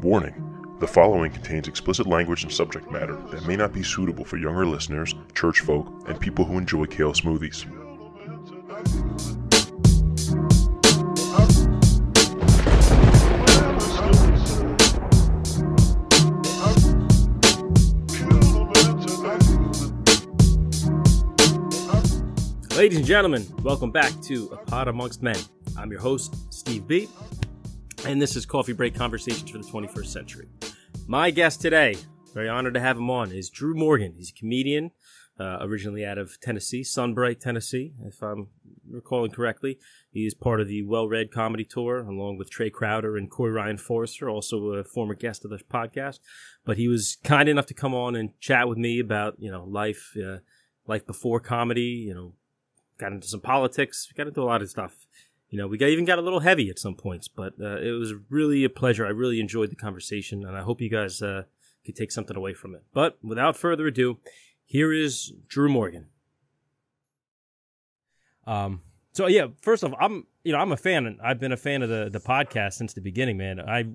Warning: the following contains explicit language and subject matter that may not be suitable for younger listeners, church folk, and people who enjoy kale smoothies. Ladies and gentlemen, welcome back to APodAmongstMen. I'm your host, Steve B., and this is Coffee Break Conversations for the 21st Century. My guest today, very honored to have him on, is Drew Morgan. He's a comedian, originally out of Tennessee, Sunbright, Tennessee, if I'm recalling correctly. He is part of the Well-Read Comedy Tour, along with Trey Crowder and Corey Ryan Forrester, also a former guest of the podcast. But he was kind enough to come on and chat with me about, life before comedy, got into some politics. We got into a lot of stuff. We even got a little heavy at some points, but it was really a pleasure. I really enjoyed the conversation, and I hope you guys could take something away from it. But without further ado, here is Drew Morgan. So yeah, first off, I'm a fan, and I've been a fan of the podcast since the beginning, man. I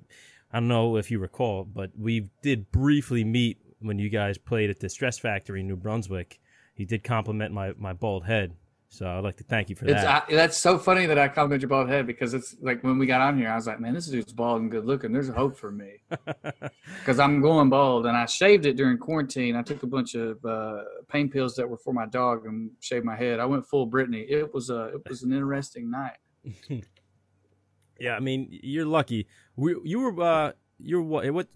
don't know if you recall, but we did briefly meet when you guys played at the Stress Factory in New Brunswick. You did compliment my bald head. So I'd like to thank you for that. That's so funny that I compliment your bald head, because it's like when we got on here, I was like, man, this dude's bald and good looking. There's hope for me, because I'm going bald, and I shaved it during quarantine. I took a bunch of pain pills that were for my dog and shaved my head. I went full Britney. It was an interesting night. Yeah, I mean, you're lucky. You're what?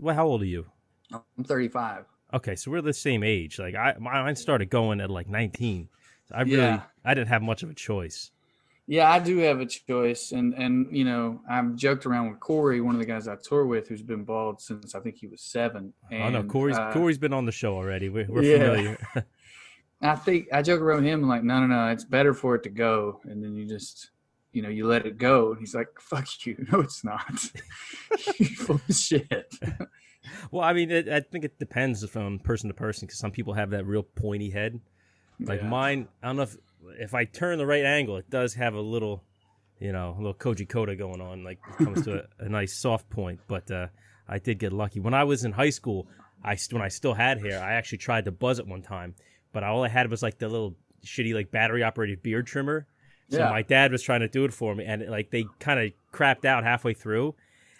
How old are you? I'm 35. Okay, so we're the same age. Like mine started going at like 19. I didn't have much of a choice. Yeah, I do have a choice, and I've joked around with Corey, one of the guys I tour with, who's been bald since I think he was 7. And, no, Corey's been on the show already. We're familiar. I think I joke around with him like, no, it's better for it to go, and then you just, you let it go. And he's like, "Fuck you, no, it's not. You're full of shit." Well, I mean, I think it depends from person to person, because some people have that real pointy head. Like mine, I don't know if I turn the right angle, it does have a little, a little Koji Koda going on, like it comes to a nice soft point. But I did get lucky. When I was in high school, when I still had hair, I actually tried to buzz it one time, but all I had was like the little shitty like battery operated beard trimmer. So my dad was trying to do it for me, and they kind of crapped out halfway through,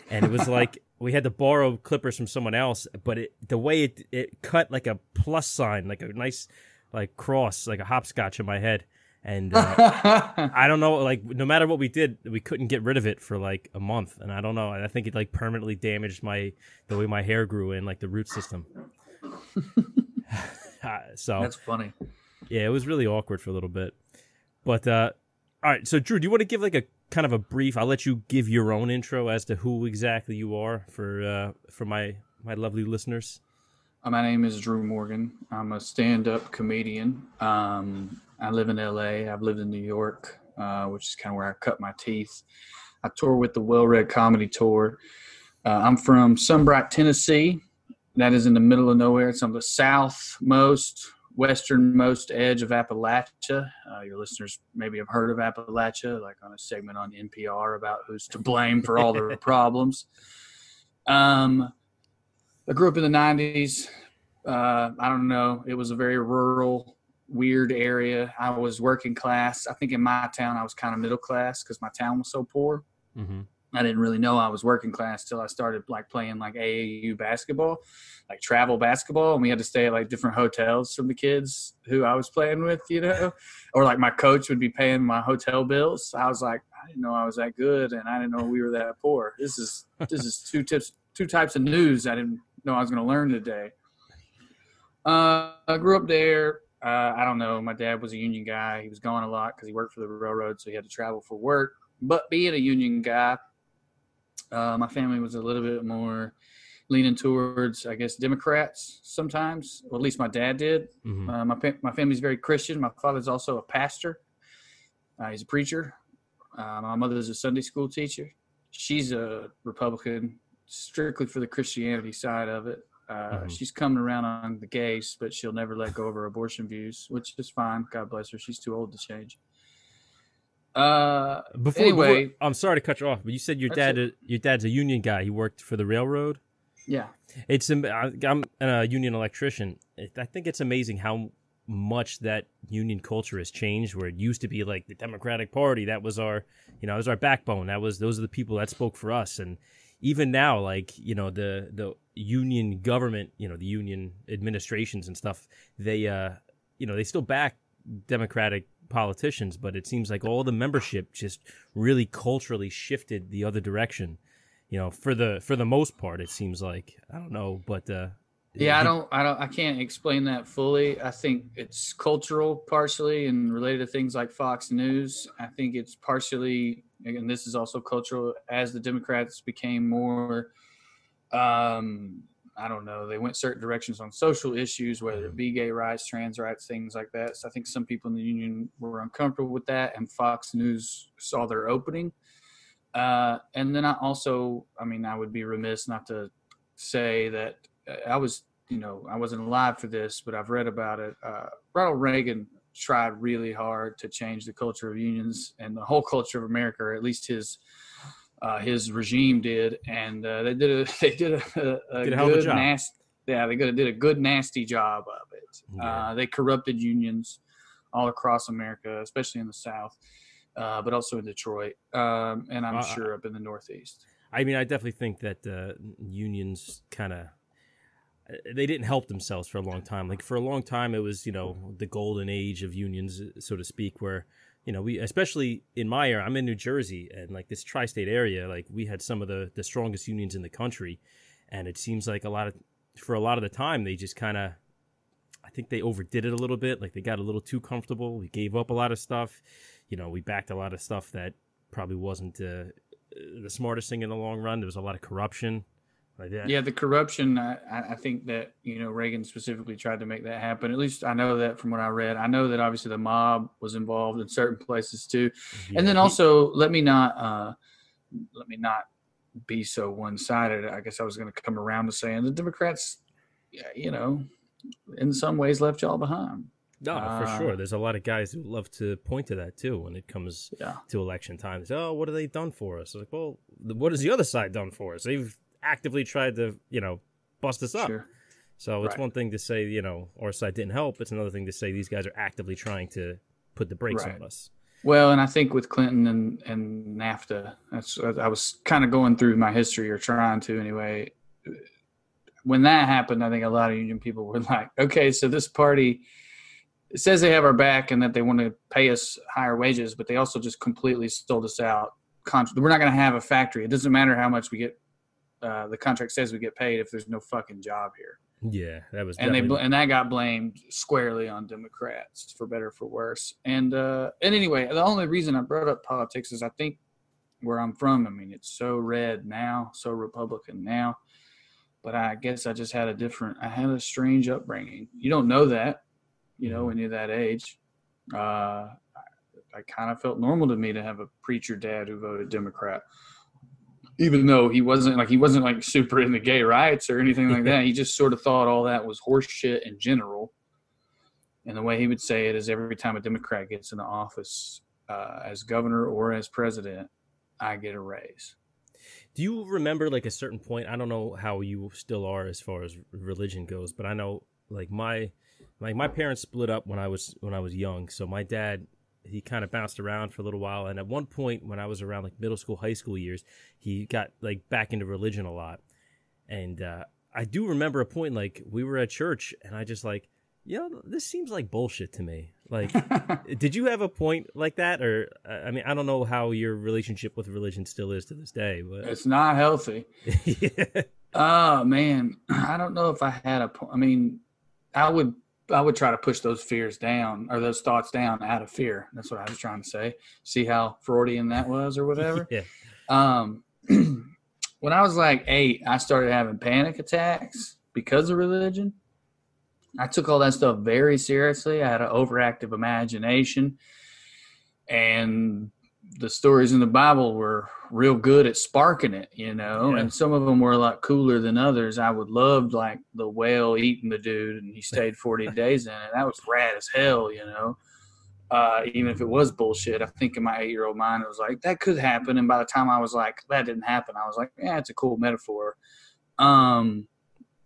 and it was like we had to borrow clippers from someone else, but the way it cut like a plus sign, like a nice like cross, like a hopscotch in my head. And I don't know, like no matter what we did, we couldn't get rid of it for like a month. And I don't know, I think it like permanently damaged the way my hair grew in like the root system. So that's funny. Yeah, it was really awkward for a little bit. But all right, so Drew, do you want to give like a kind of a brief, I'll let you give your own intro as to who exactly you are for my lovely listeners. My name is Drew Morgan. I'm a stand-up comedian. I live in LA. I've lived in New York, which is kind of where I cut my teeth. I tour with the Well-Read Comedy Tour. I'm from Sunbright, Tennessee. That is in the middle of nowhere. It's on the westernmost edge of Appalachia. Your listeners maybe have heard of Appalachia, like on a segment on NPR about who's to blame for all their problems. I grew up in the 90s. I don't know. It was a very rural, weird area. I was working class. I think in my town I was kind of middle class because my town was so poor. Mm-hmm. I didn't really know I was working class till I started like playing like AAU basketball, like travel basketball, and we had to stay at like different hotels from the kids who I was playing with, or like my coach would be paying my hotel bills. I was like, I didn't know I was that good, and I didn't know we were that poor. This is two types of news I didn't know I was going to learn today. I grew up there. I don't know. My dad was a union guy. He was gone a lot because he worked for the railroad, so he had to travel for work. But being a union guy, my family was a little bit more leaning towards, I guess, Democrats sometimes, or at least my dad did. Mm-hmm. My family's very Christian. My father's also a pastor. He's a preacher. My mother's a Sunday school teacher. She's a Republican, strictly for the Christianity side of it. She's coming around on the gays, but she'll never let go of her abortion views, which is fine. God bless her. She's too old to change. Before, I'm sorry to cut you off, but you said your dad's a union guy. He worked for the railroad? Yeah. I'm a union electrician. I think it's amazing how much that union culture has changed, where it used to be like the Democratic Party, that was our, was our backbone. Those are the people that spoke for us. And even now, like, the union government, the union administrations and stuff, they they still back Democratic politicians, but it seems like all the membership just really culturally shifted the other direction. For the most part, it seems like. I don't know, but yeah, I can't explain that fully. I think it's cultural partially and related to things like Fox News. I think it's partially, and this is also cultural, as the Democrats became more, I don't know, they went certain directions on social issues, whether it be gay rights, trans rights, things like that. So I think some people in the union were uncomfortable with that, and Fox News saw their opening. And then I would be remiss not to say that I wasn't alive for this, but I've read about it. Ronald Reagan tried really hard to change the culture of unions and the whole culture of America, or at least his regime did. And they did a good, nasty, they did a good, nasty job of it. Yeah. They corrupted unions all across America, especially in the South. But also in Detroit, and I'm sure up in the Northeast. I mean, I definitely think that unions they didn't help themselves for a long time. Like, for a long time, it was, the golden age of unions, so to speak, where, we, especially in my area, I'm in New Jersey, and like this tri-state area, like we had some of the strongest unions in the country. And it seems like for a lot of the time, they just I think they overdid it a little bit. Like, they got a little too comfortable. We gave up a lot of stuff. We backed a lot of stuff that probably wasn't the smartest thing in the long run. There was a lot of corruption like that. Yeah, the corruption, I think that, Reagan specifically tried to make that happen. At least I know that from what I read. I know that obviously the mob was involved in certain places too. Yeah. And then also, let me not be so one-sided. I guess I was going to come around to saying the Democrats, in some ways left y'all behind. No, for sure. There's a lot of guys who love to point to that, too, when it comes to election time. They say, what have they done for us? Like, well, what has the other side done for us? They've actively tried to, bust us up. Sure. So it's one thing to say, our side didn't help. It's another thing to say these guys are actively trying to put the brakes on us. Well, and I think with Clinton and NAFTA, I was kind of going through my history, or trying to anyway. When that happened, I think a lot of union people were like, okay, so this party – it says they have our back and that they want to pay us higher wages, but they also just completely sold us out. We're not going to have a factory. It doesn't matter how much we get. The contract says we get paid if there's no fucking job here. Yeah, that was. And that got blamed squarely on Democrats, for better or for worse. And anyway, the only reason I brought up politics is I think where I'm from, I mean, it's so red now, so Republican now. But I guess I just had a strange upbringing. You don't know that. When you're that age, I kind of felt normal to me to have a preacher dad who voted Democrat, even though he wasn't like super into gay rights or anything like that. He just sort of thought all that was horse shit in general. And the way he would say it is, every time a Democrat gets into office as governor or as president, I get a raise. Do you remember like a certain point? I don't know how you still are as far as religion goes, but I know like my parents split up when I was young. So my dad, he kind of bounced around for a little while. And at one point when I was around like middle school, high school years, he got like back into religion a lot. And I do remember a point, like we were at church and I just like, this seems like bullshit to me. Like, did you have a point like that? Or, I mean, I don't know how your relationship with religion still is to this day, but it's not healthy. Yeah. Oh man. I don't know if I had a point. I mean, I would try to push those fears down, or those thoughts down, out of fear. That's what I was trying to say. See how Freudian that was, or whatever. Yeah. When I was like 8, I started having panic attacks because of religion. I took all that stuff very seriously. I had an overactive imagination, and the stories in the Bible were real good at sparking it, Yeah. And some of them were a lot cooler than others. I would love like the whale eating the dude, and he stayed 40 days in it. That was rad as hell, even if it was bullshit. I think in my 8-year-old mind, it was like, that could happen. And by the time I was like, that didn't happen, I was like, yeah, it's a cool metaphor.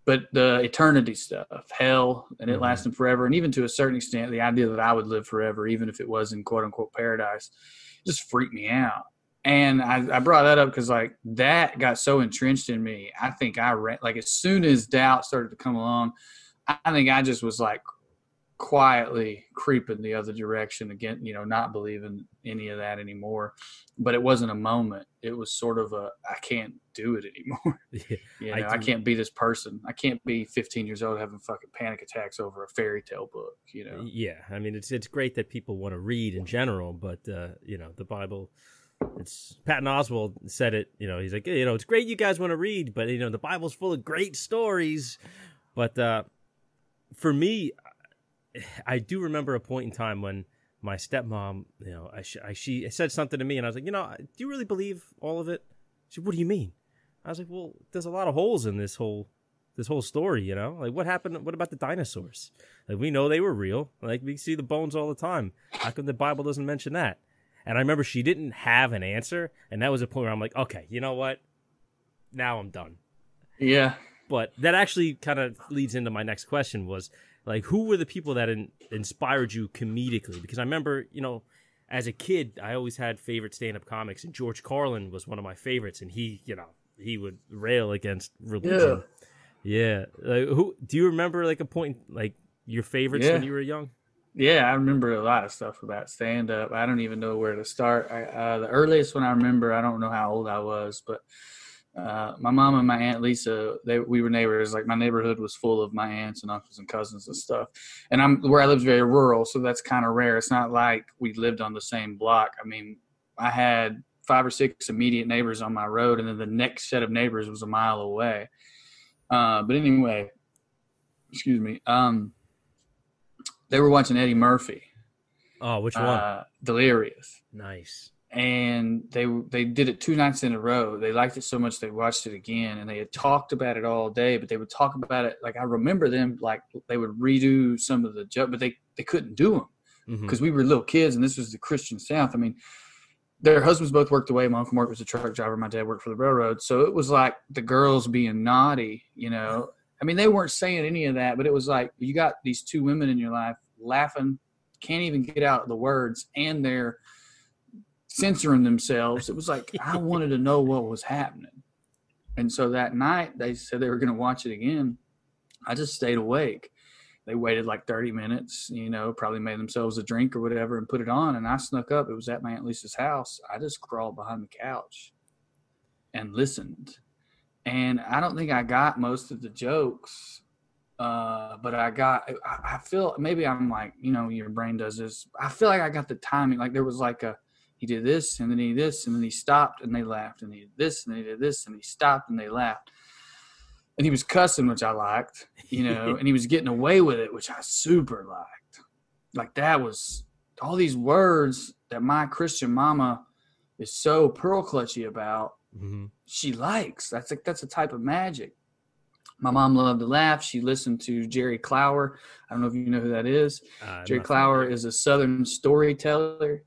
But the eternity stuff, hell, and it lasting forever, and even to a certain extent, the idea that I would live forever, even if it was in quote unquote paradise, just freaked me out. And I brought that up because like that got so entrenched in me. I think I ran, like as soon as doubt started to come along, I think I just was like quietly creeping the other direction again, not believing any of that anymore. But it wasn't a moment. It was sort of I can't do it anymore. I can't be this person. I can't be 15 years old having fucking panic attacks over a fairy tale book, Yeah. I mean, it's great that people want to read in general, but, the Bible, it's Patton Oswalt said it, he's like, it's great you guys want to read, but, the Bible's full of great stories. But for me, I do remember a point in time when my stepmom, she said something to me, and I was like, do you really believe all of it? She said, what do you mean? I was like, well, there's a lot of holes in this whole story, like what happened? What about the dinosaurs? Like we know they were real. Like we see the bones all the time. How come the Bible doesn't mention that? And I remember she didn't have an answer, and that was a point where I'm like, okay, you know what? Now I'm done. Yeah. But that actually kind of leads into my next question was, like, who were the people that inspired you comedically? Because I remember, as a kid, I always had favorite stand-up comics, and George Carlin was one of my favorites, and he would rail against religion. Yeah. Like, who do you remember, like, a point, like, your favorites when you were young? Yeah, I remember a lot of stuff about stand-up. I don't even know where to start. The earliest one I remember, I don't know how old I was, but my mom and my Aunt Lisa, we were neighbors. Like my neighborhood was full of my aunts and uncles and cousins and stuff. And where I lived very rural, so that's kind of rare. It's not like we lived on the same block. I mean, I had 5 or 6 immediate neighbors on my road, and then the next set of neighbors was a mile away. But anyway, excuse me. They were watching Eddie Murphy. Oh, which one? Delirious. Nice. And they did it 2 nights in a row. They liked it so much they watched it again, and they had talked about it all day. But they would talk about it like I remember them like they would redo some of the jokes, but they couldn't do them because we were little kids, and this was the Christian South. I mean, their husbands both worked away. My uncle Mark was a truck driver. My dad worked for the railroad, so it was like the girls being naughty. I mean, they weren't saying any of that, but it was like you got these 2 women in your life laughing, can't even get out the words, and they're censoring themselves. It was like I wanted to know what was happening. And so that night they said they were going to watch it again. I just stayed awake. They waited like 30 minutes, probably made themselves a drink or whatever and put it on. And I snuck up. It was at my Aunt Lisa's house. I just crawled behind the couch and listened. And I don't think I got most of the jokes, but I feel maybe I'm like, your brain does this. I feel like I got the timing. Like there was like he did this, and then he did this, and then he stopped, and they laughed, and he did this, and he did this, and he stopped, and they laughed. And he was cussing, which I liked, and he was getting away with it, which I super liked. Like that was all these words that my Christian mama is so pearl clutchy about. She likes. That's a type of magic. My mom loved to laugh. She listened to Jerry Clower. I don't know if you know who that is. Jerry Clower is a Southern storyteller.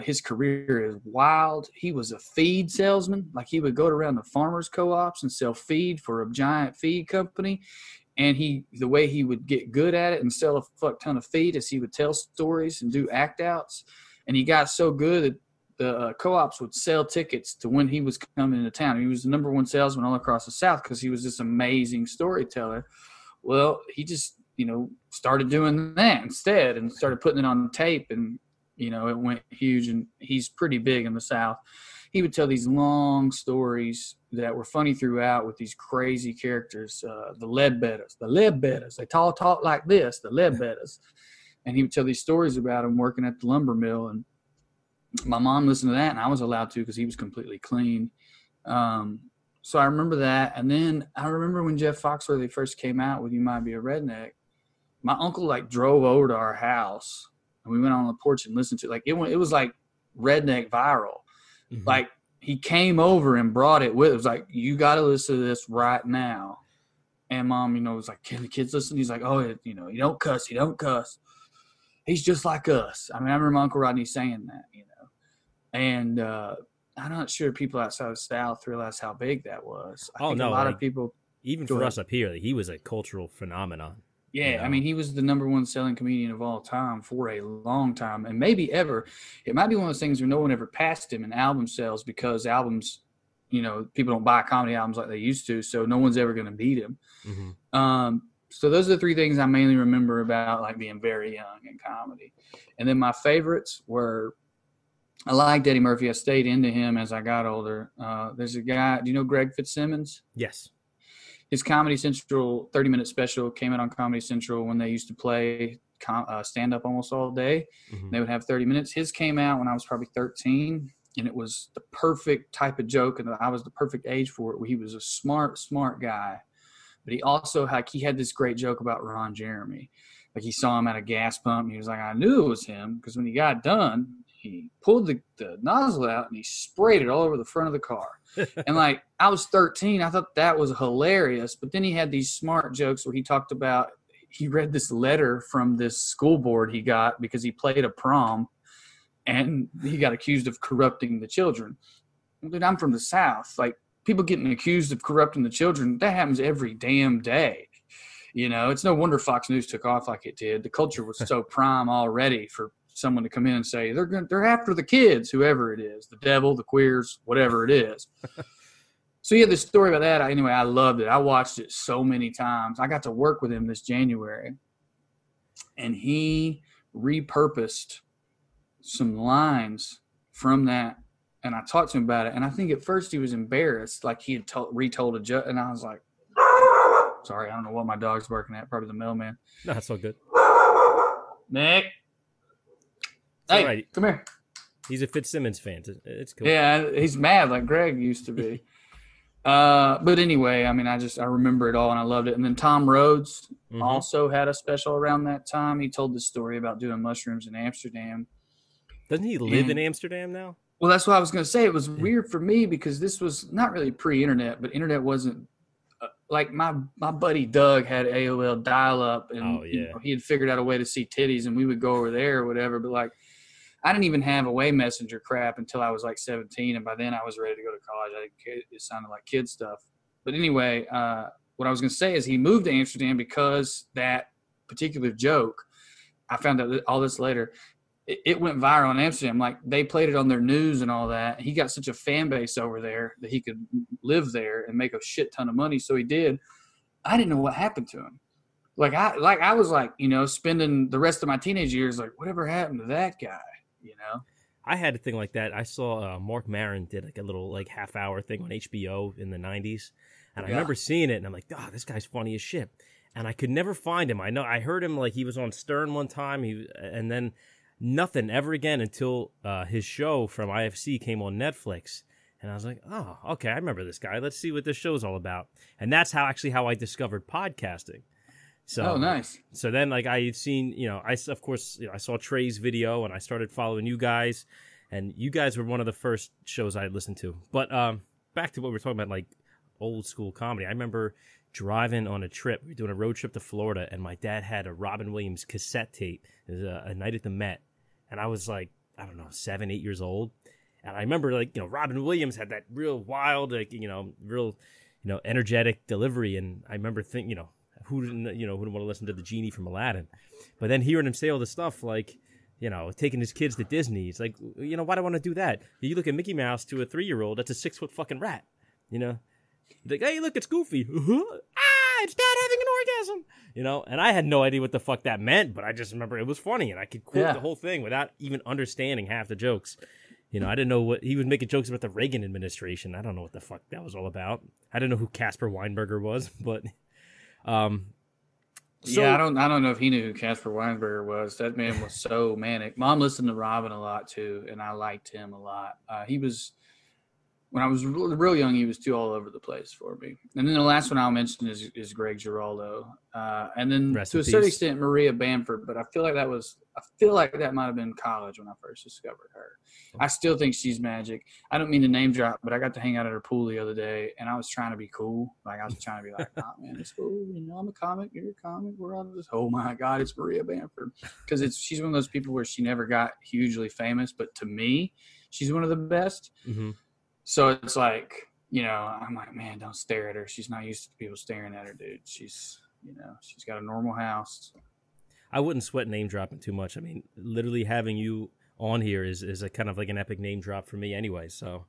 His career is wild. He was a feed salesman. Like he would go around the farmers co-ops and sell feed for a giant feed company. And the way he would get good at it and sell a fuck ton of feed is he would tell stories and do act outs. And he got so good that the co-ops would sell tickets to when he was coming into town. He was the number 1 salesman all across the South because he was this amazing storyteller. Well, he just, started doing that instead and started putting it on tape, and it went huge, and he's pretty big in the South. He would tell these long stories that were funny throughout with these crazy characters, the Ledbetters. They talk like this, the Ledbetters. And he would tell these stories about him working at the lumber mill. And my mom listened to that, and I was allowed to because he was completely clean. So I remember that. And then I remember when Jeff Foxworthy first came out with You Might Be a Redneck, my uncle drove over to our house. We went on the porch and listened to it. Like it was like redneck viral. Like he came over and brought it with. It was like, you got to listen to this right now. And mom, was like, can the kids listen? He's like, oh, you don't cuss. He don't cuss. He's just like us. I mean, I remember Uncle Rodney saying that, and I'm not sure people outside of the South realize how big that was. I think a lot of people even for us up here, he was a cultural phenomenon. Yeah, you know? I mean, he was the #1 selling comedian of all time for a long time, and maybe ever. It might be one of those things where no one ever passed him in album sales, because albums, people don't buy comedy albums like they used to, so no one's ever going to beat him. So those are the three things I mainly remember about like being very young in comedy. And then my favorites were, I liked Eddie Murphy. I stayed into him as I got older. There's a guy, do you know Greg Fitzsimmons? Yes. His Comedy Central 30-minute special came out on Comedy Central when they used to play stand-up almost all day. They would have 30 minutes. His came out when I was probably 13, and it was the perfect type of joke, and I was the perfect age for it. He was a smart guy, but he also he had this great joke about Ron Jeremy. Like, he saw him at a gas pump, and he was like, I knew it was him, because when he got done, he pulled the nozzle out and he sprayed it all over the front of the car. And like, I was 13, I thought that was hilarious. But then he had these smart jokes where he talked about, he read this letter from this school board he got because he played a prom and he got accused of corrupting the children. Dude, I'm from the South. Like, people getting accused of corrupting the children, that happens every damn day. It's no wonder Fox News took off like it did. The culture was so prime already for someone to come in and say they're after the kids, whoever it is, the devil, the queers, whatever it is. So he had this story about that. Anyway, I loved it. I watched it so many times. I got to work with him this January, and he repurposed some lines from that, and I talked to him about it. And I think at first he was embarrassed, like he had retold a joke, and I was like, sorry, I don't know what my dog's barking at. Probably the mailman. No, that's all good. Nick. Hey, right. Come here. He's a Fitzsimmons fan. It's cool. Yeah, he's mad like Greg used to be. But anyway, I mean, I remember it all and I loved it. And then Tom Rhodes also had a special around that time. He told this story about doing mushrooms in Amsterdam. Doesn't he live in Amsterdam now? Well, that's what I was going to say. It was weird for me because this was not really pre-internet, but internet wasn't like my buddy Doug had AOL dial-up, and he had figured out a way to see titties, and we would go over there or whatever. But like, I didn't even have away messenger crap until I was like 17, and by then I was ready to go to college. It sounded like kid stuff. But anyway, what I was going to say is he moved to Amsterdam because that particular joke, I found out all this later, it went viral in Amsterdam. Like, they played it on their news and all that. He got such a fan base over there that he could live there and make a shit ton of money. So he did. I didn't know what happened to him. I was spending the rest of my teenage years like, whatever happened to that guy, I had a thing like that. I saw Mark Maron did like a little like half-hour thing on HBO in the 90s. And I remember seeing it, and I'm like, this guy's funny as shit. And I could never find him. I heard him, like, he was on Stern one time, and then nothing ever again until his show from IFC came on Netflix. And I was like, oh, okay, I remember this guy. Let's see what this show's all about. And that's how I discovered podcasting. So, nice. So then, like, I had seen, I saw Trey's video, and I started following you guys. And you guys were one of the first shows I listened to. But back to what we were talking about, like, old school comedy. I remember driving on a trip. We were doing a road trip to Florida, and my dad had a Robin Williams cassette tape. It was a Night at the Met. And I was like, I don't know, 7, 8 years old. And I remember, like, Robin Williams had that real wild, like, real, energetic delivery. And I remember thinking, who didn't want to listen to the genie from Aladdin? But then hearing him say all the stuff, like, taking his kids to Disney. It's like, why do I want to do that? You look at Mickey Mouse to a 3-year-old, that's a 6-foot fucking rat, Like, hey, look, it's Goofy. It's Dad having an orgasm. And I had no idea what the fuck that meant, but I just remember it was funny, and I could quote the whole thing without even understanding half the jokes. I didn't know what he was making jokes about the Reagan administration. I don't know what the fuck that was all about. I didn't know who Casper Weinberger was, but I don't know if he knew who Casper Weinberger was. That man was so manic. Mom listened to Robin a lot too, and I liked him a lot. He was. When I was real young, he was too all over the place for me. And then the last one I'll mention is Greg Giraldo. And then to a certain extent, Maria Bamford. But I feel like that might have been college when I first discovered her. I still think she's magic. I don't mean to name drop, but I got to hang out at her pool the other day, and I was trying to be cool. Like, I was trying to be like, nah, man, it's cool. I'm a comic. You're a comic. We're all just, oh, my God, it's Maria Bamford. Because she's one of those people where she never got hugely famous. But to me, she's one of the best. Mm-hmm. So it's like, I'm like, man, don't stare at her. She's not used to people staring at her, dude. She's got a normal house. I wouldn't sweat name dropping too much. I mean, literally having you on here is a kind of like an epic name drop for me anyway. So,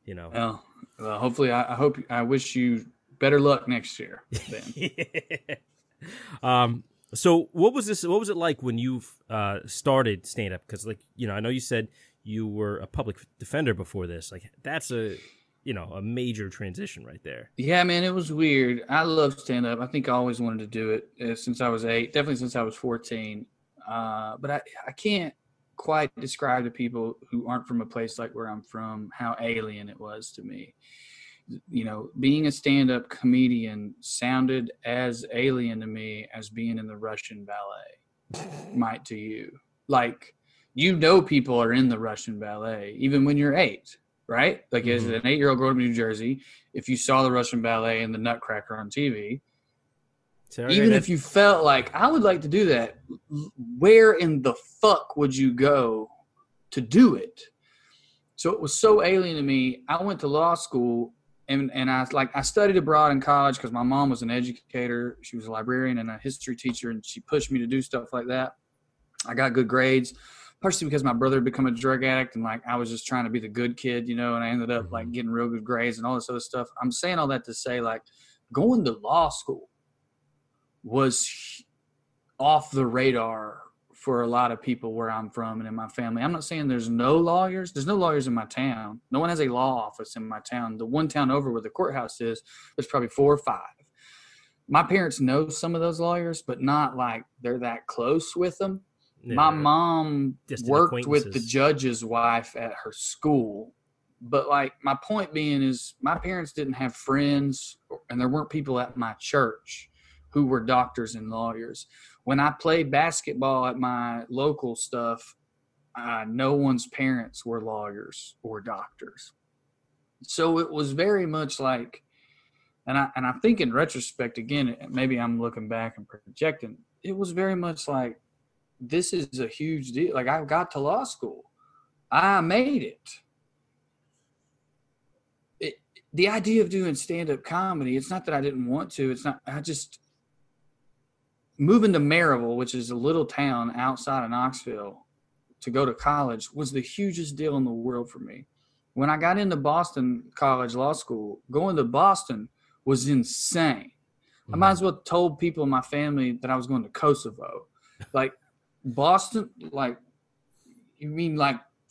Well, hopefully, I wish you better luck next year. Then. So what was this? What was it like when you started stand up? Because I know you said you were a public defender before this. Like that's a major transition right there. Yeah, man, it was weird. I love stand up. I think I always wanted to do it since I was 8, definitely since I was 14. But I can't quite describe to people who aren't from a place like where I'm from how alien it was to me. Being a stand-up comedian sounded as alien to me as being in the Russian ballet might to you. Like, people are in the Russian ballet, even when you're 8, right? Like, as an 8-year-old growing up in New Jersey, if you saw the Russian ballet and the Nutcracker on TV, if you felt like, I would like to do that, where in the fuck would you go to do it? So it was so alien to me. I went to law school. And I studied abroad in college because my mom was an educator. She was a librarian and a history teacher, and she pushed me to do stuff like that. I got good grades, partially because my brother had become a drug addict, and I was just trying to be the good kid, and I ended up getting real good grades and all this other stuff. I'm saying all that to say, going to law school was off the radar for a lot of people where I'm from and in my family. I'm not saying there's no lawyers. There's no lawyers in my town. No one has a law office in my town. The one town over where the courthouse is, there's probably 4 or 5. My parents know some of those lawyers, but not like they're that close with them. Yeah, my mom worked with the judge's wife at her school. But my point being is my parents didn't have friends, and there weren't people at my church who were doctors and lawyers. When I played basketball at my local stuff, no one's parents were lawyers or doctors. So it was very much like, and I think in retrospect, again, maybe I'm looking back and projecting, it was very much like, this is a huge deal. Like, I got to law school. I made it. The idea of doing stand-up comedy, it's not that I didn't want to. It's not, moving to Maryville, which is a little town outside of Knoxville, to go to college was the hugest deal in the world for me. When I got into Boston College Law School, going to Boston was insane. I might as well have told people in my family that I was going to Kosovo. Boston, you mean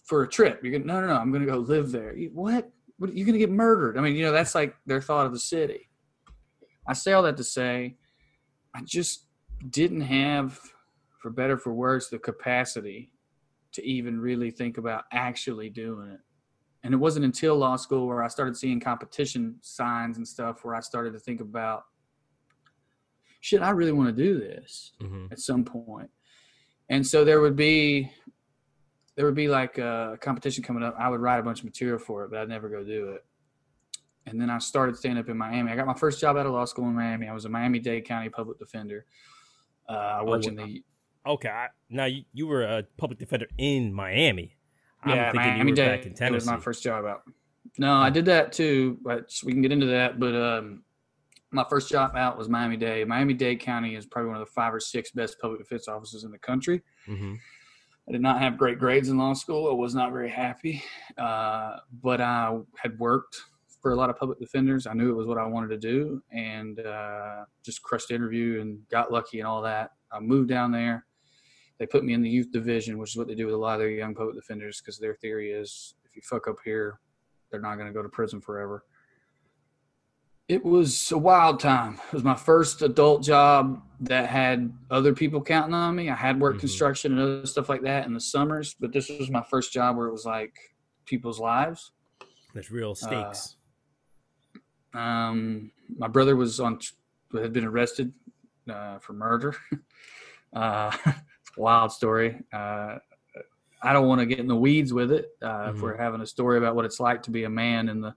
for a trip? You're going, no, I'm going to go live there. What? You're going to get murdered. I mean, that's their thought of the city. I say all that to say, I just didn't have, for better or for worse, the capacity to even really think about actually doing it. And it wasn't until law school where I started seeing competition signs and stuff where I started to think about, shit, I really want to do this at some point. And so there would be a competition coming up. I would write a bunch of material for it, but I'd never go do it. And then I started stand up in Miami. I got my first job out of law school in Miami. I was a Miami-Dade County public defender. I worked in the. Okay, now you were a public defender in Miami. Yeah, I'm thinking you were back in Tennessee. It was my first job out. No, I did that too, but we can get into that. But my first job out was Miami-Dade. Miami-Dade County is probably one of the 5 or 6 best public defense offices in the country. I did not have great grades in law school. I was not very happy, but I had worked for a lot of public defenders. I knew it was what I wanted to do, and just crushed the interview and got lucky and all that. I moved down there. They put me in the youth division, which is what they do with a lot of their young public defenders, because their theory is if you fuck up here, they're not going to go to prison forever. It was a wild time. It was my first adult job that had other people counting on me. I had worked construction and other stuff like that in the summers, but this was my first job where it was like people's lives. There's real stakes. My brother had been arrested for murder. Wild story. I don't want to get in the weeds with it. If we're having a story about what it's like to be a man in the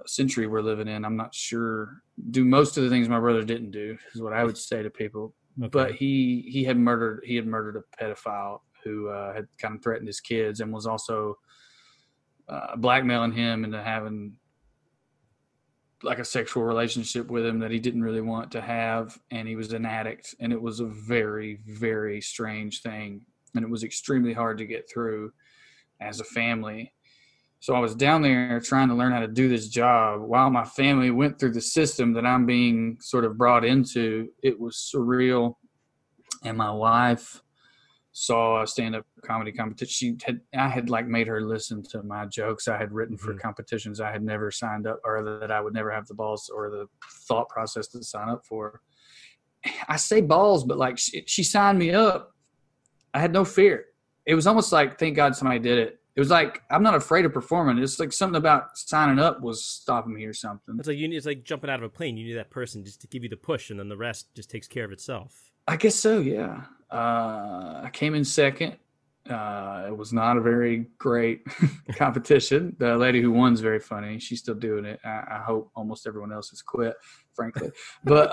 century we're living in, I'm not sure. Do most of the things my brother didn't do is what I would say to people. Okay. But he had murdered a pedophile who had kind of threatened his kids and was also blackmailing him into having like a sexual relationship with him that he didn't really want to have, and he was an addict, and it was a very, very strange thing, and it was extremely hard to get through as a family. So I was down there trying to learn how to do this job while my family went through the system that I'm being sort of brought into. It was surreal. And my wife saw a stand-up comedy competition. I had like made her listen to my jokes I had written for competitions I had never signed up, or that I would never have the balls or the thought process to sign up for. I say balls, but like she signed me up. I had no fear. It was almost like, thank God somebody did it. It was like, I'm not afraid of performing. It's like something about signing up was stopping me or something. It's like jumping out of a plane. You need that person just to give you the push, and then the rest just takes care of itself. I guess so, yeah. I came in second. It was not a very great competition. The lady who won's very funny. She's still doing it. I hope almost everyone else has quit, frankly. But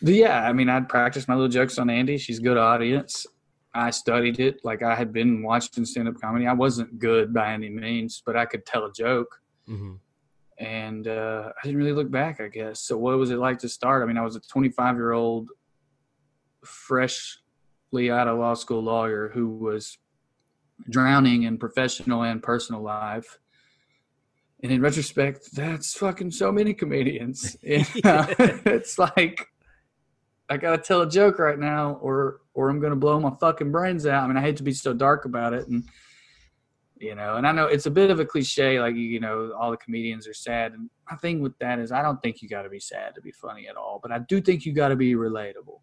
yeah, I mean, I'd practiced my little jokes on Andy. She's a good audience. I studied it. Like, I had been watching stand-up comedy. I wasn't good by any means, but I could tell a joke. Mm-hmm. And I didn't really look back, I guess. So what was it like to start? I mean, I was a 25-year-old freshly out of law school lawyer who was drowning in professional and personal life. And in retrospect, that's fucking so many comedians. It's like, I got to tell a joke right now or I'm going to blow my fucking brains out. I mean, I hate to be so dark about it. And, you know, and I know it's a bit of a cliche, like, you know, all the comedians are sad. And my thing with that is I don't think you got to be sad to be funny at all. But I do think you got to be relatable.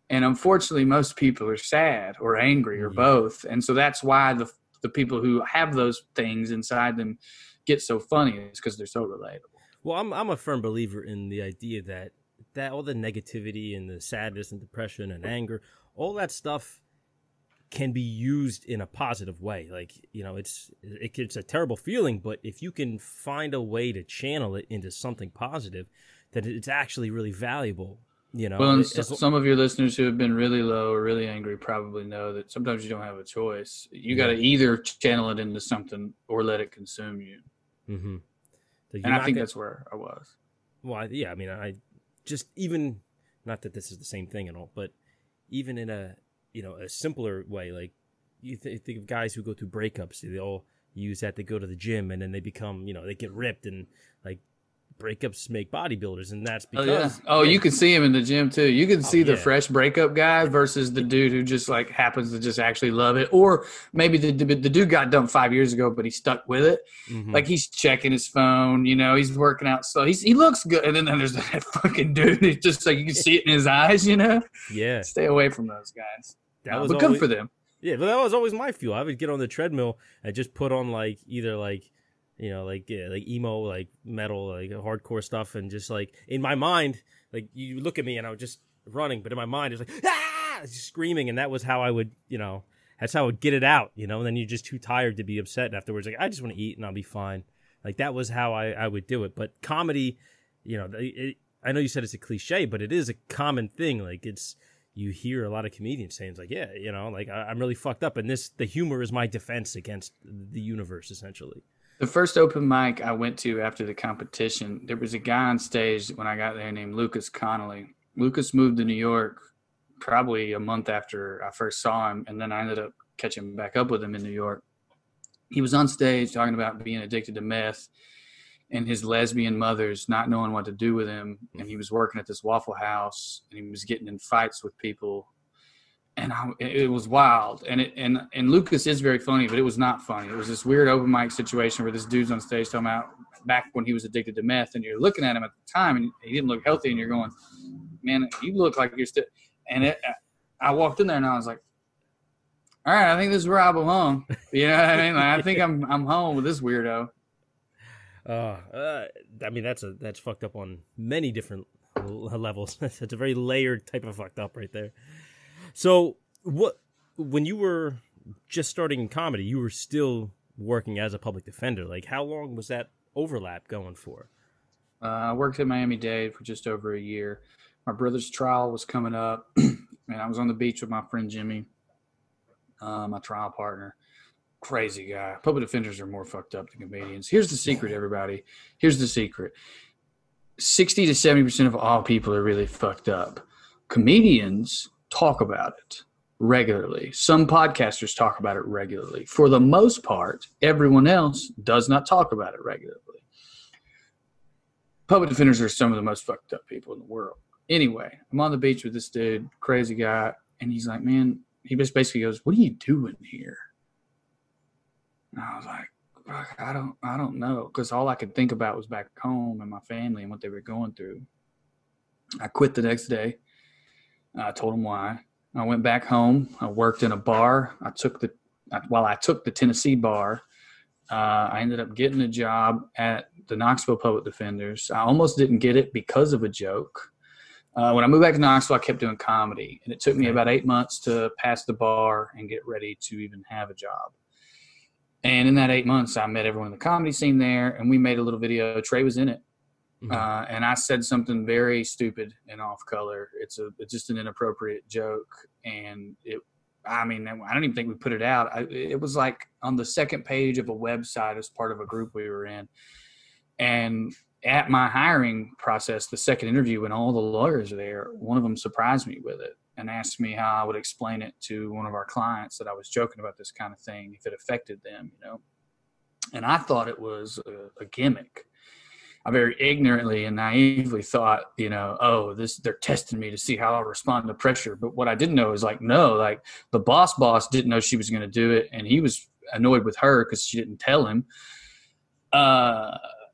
And unfortunately, most people are sad or angry or both. And so that's why the people who have those things inside them get so funny, is because they're so relatable. Well, I'm a firm believer in the idea that all the negativity and the sadness and depression and anger, all that stuff can be used in a positive way. Like, you know, it's a terrible feeling, but if you can find a way to channel it into something positive, then it's actually really valuable. You know, well, some of your listeners who have been really low or really angry probably know that sometimes you don't have a choice. You got to either channel it into something or let it consume you. Mm-hmm. And I think that's where I was. Well, yeah, I mean, I just, even, not that this is the same thing at all, but even in a simpler way, like you think of guys who go through breakups, they all use that to go to the gym, and then they become, you know, they get ripped, and like, breakups make bodybuilders, and that's because you can see him in the gym too. You can see the fresh breakup guy versus the dude who just like happens to just actually love it, or maybe the dude got dumped 5 years ago but he stuck with it. Mm-hmm. Like, he's checking his phone, you know, he's working out, so he looks good, and then there's that fucking dude who's just like, you can see it in his eyes, you know. Yeah, stay away from those guys. But good for them. Yeah, but that was always my fuel. I would get on the treadmill and just put on like either like, you know, like emo, like metal, like hardcore stuff, and just like in my mind, like you look at me and I was just running, but in my mind it's like just screaming, and that was how I would, you know, that's how I would get it out, you know. And then you're just too tired to be upset afterwards. Like, I just want to eat and I'll be fine. Like, that was how I would do it. But comedy, you know, I know you said it's a cliche, but it is a common thing. Like, you hear a lot of comedians saying, it's like, yeah, you know, like I'm really fucked up, and the humor is my defense against the universe, essentially. The first open mic I went to after the competition, there was a guy on stage when I got there named Lucas Connolly. Lucas moved to New York probably a month after I first saw him, and then I ended up catching back up with him in New York. He was on stage talking about being addicted to meth and his lesbian mothers not knowing what to do with him, and he was working at this Waffle House, and he was getting in fights with people. And it was wild. And Lucas is very funny, but it was not funny. It was this weird open mic situation where this dude's on stage talking about back when he was addicted to meth, and you're looking at him at the time, and he didn't look healthy, and you're going, man, you look like you're still. And I walked in there, and I was like, all right, I think this is where I belong. You know what I mean? Like, I think I'm home with this weirdo. I mean, that's fucked up on many different levels. That's a very layered type of fucked up right there. So, when you were just starting in comedy, you were still working as a public defender. Like, how long was that overlap going for? I worked at Miami-Dade for just over a year. My brother's trial was coming up, and I was on the beach with my friend Jimmy, my trial partner. crazy guy. Public defenders are more fucked up than comedians. Here's the secret, everybody. Here's the secret. 60 to 70% of all people are really fucked up. Comedians talk about it regularly. Some podcasters talk about it regularly. For the most part, everyone else does not talk about it regularly. Public defenders are some of the most fucked up people in the world. Anyway, I'm on the beach with this dude, crazy guy, and he's like, man, he just basically goes, what are you doing here? And I was like, I don't know, because all I could think about was back home and my family and what they were going through. I quit the next day. I told him why. I went back home. I worked in a bar. While I took the Tennessee bar, I ended up getting a job at the Knoxville Public Defenders. I almost didn't get it because of a joke. When I moved back to Knoxville, I kept doing comedy, and it took me about 8 months to pass the bar and get ready to even have a job. And in that 8 months, I met everyone in the comedy scene there, and we made a little video. Trey was in it. Mm-hmm. And I said something very stupid and off color. It's just an inappropriate joke. And I don't even think we put it out. It was like on the second page of a website as part of a group we were in. And at my hiring process, the second interview, when all the lawyers are there, one of them surprised me with it and asked me how I would explain it to one of our clients that I was joking about this kind of thing, if it affected them, And I thought it was a gimmick. I very ignorantly and naively thought, they're testing me to see how I'll respond to pressure. But what I didn't know is the boss didn't know she was going to do it. And he was annoyed with her because she didn't tell him.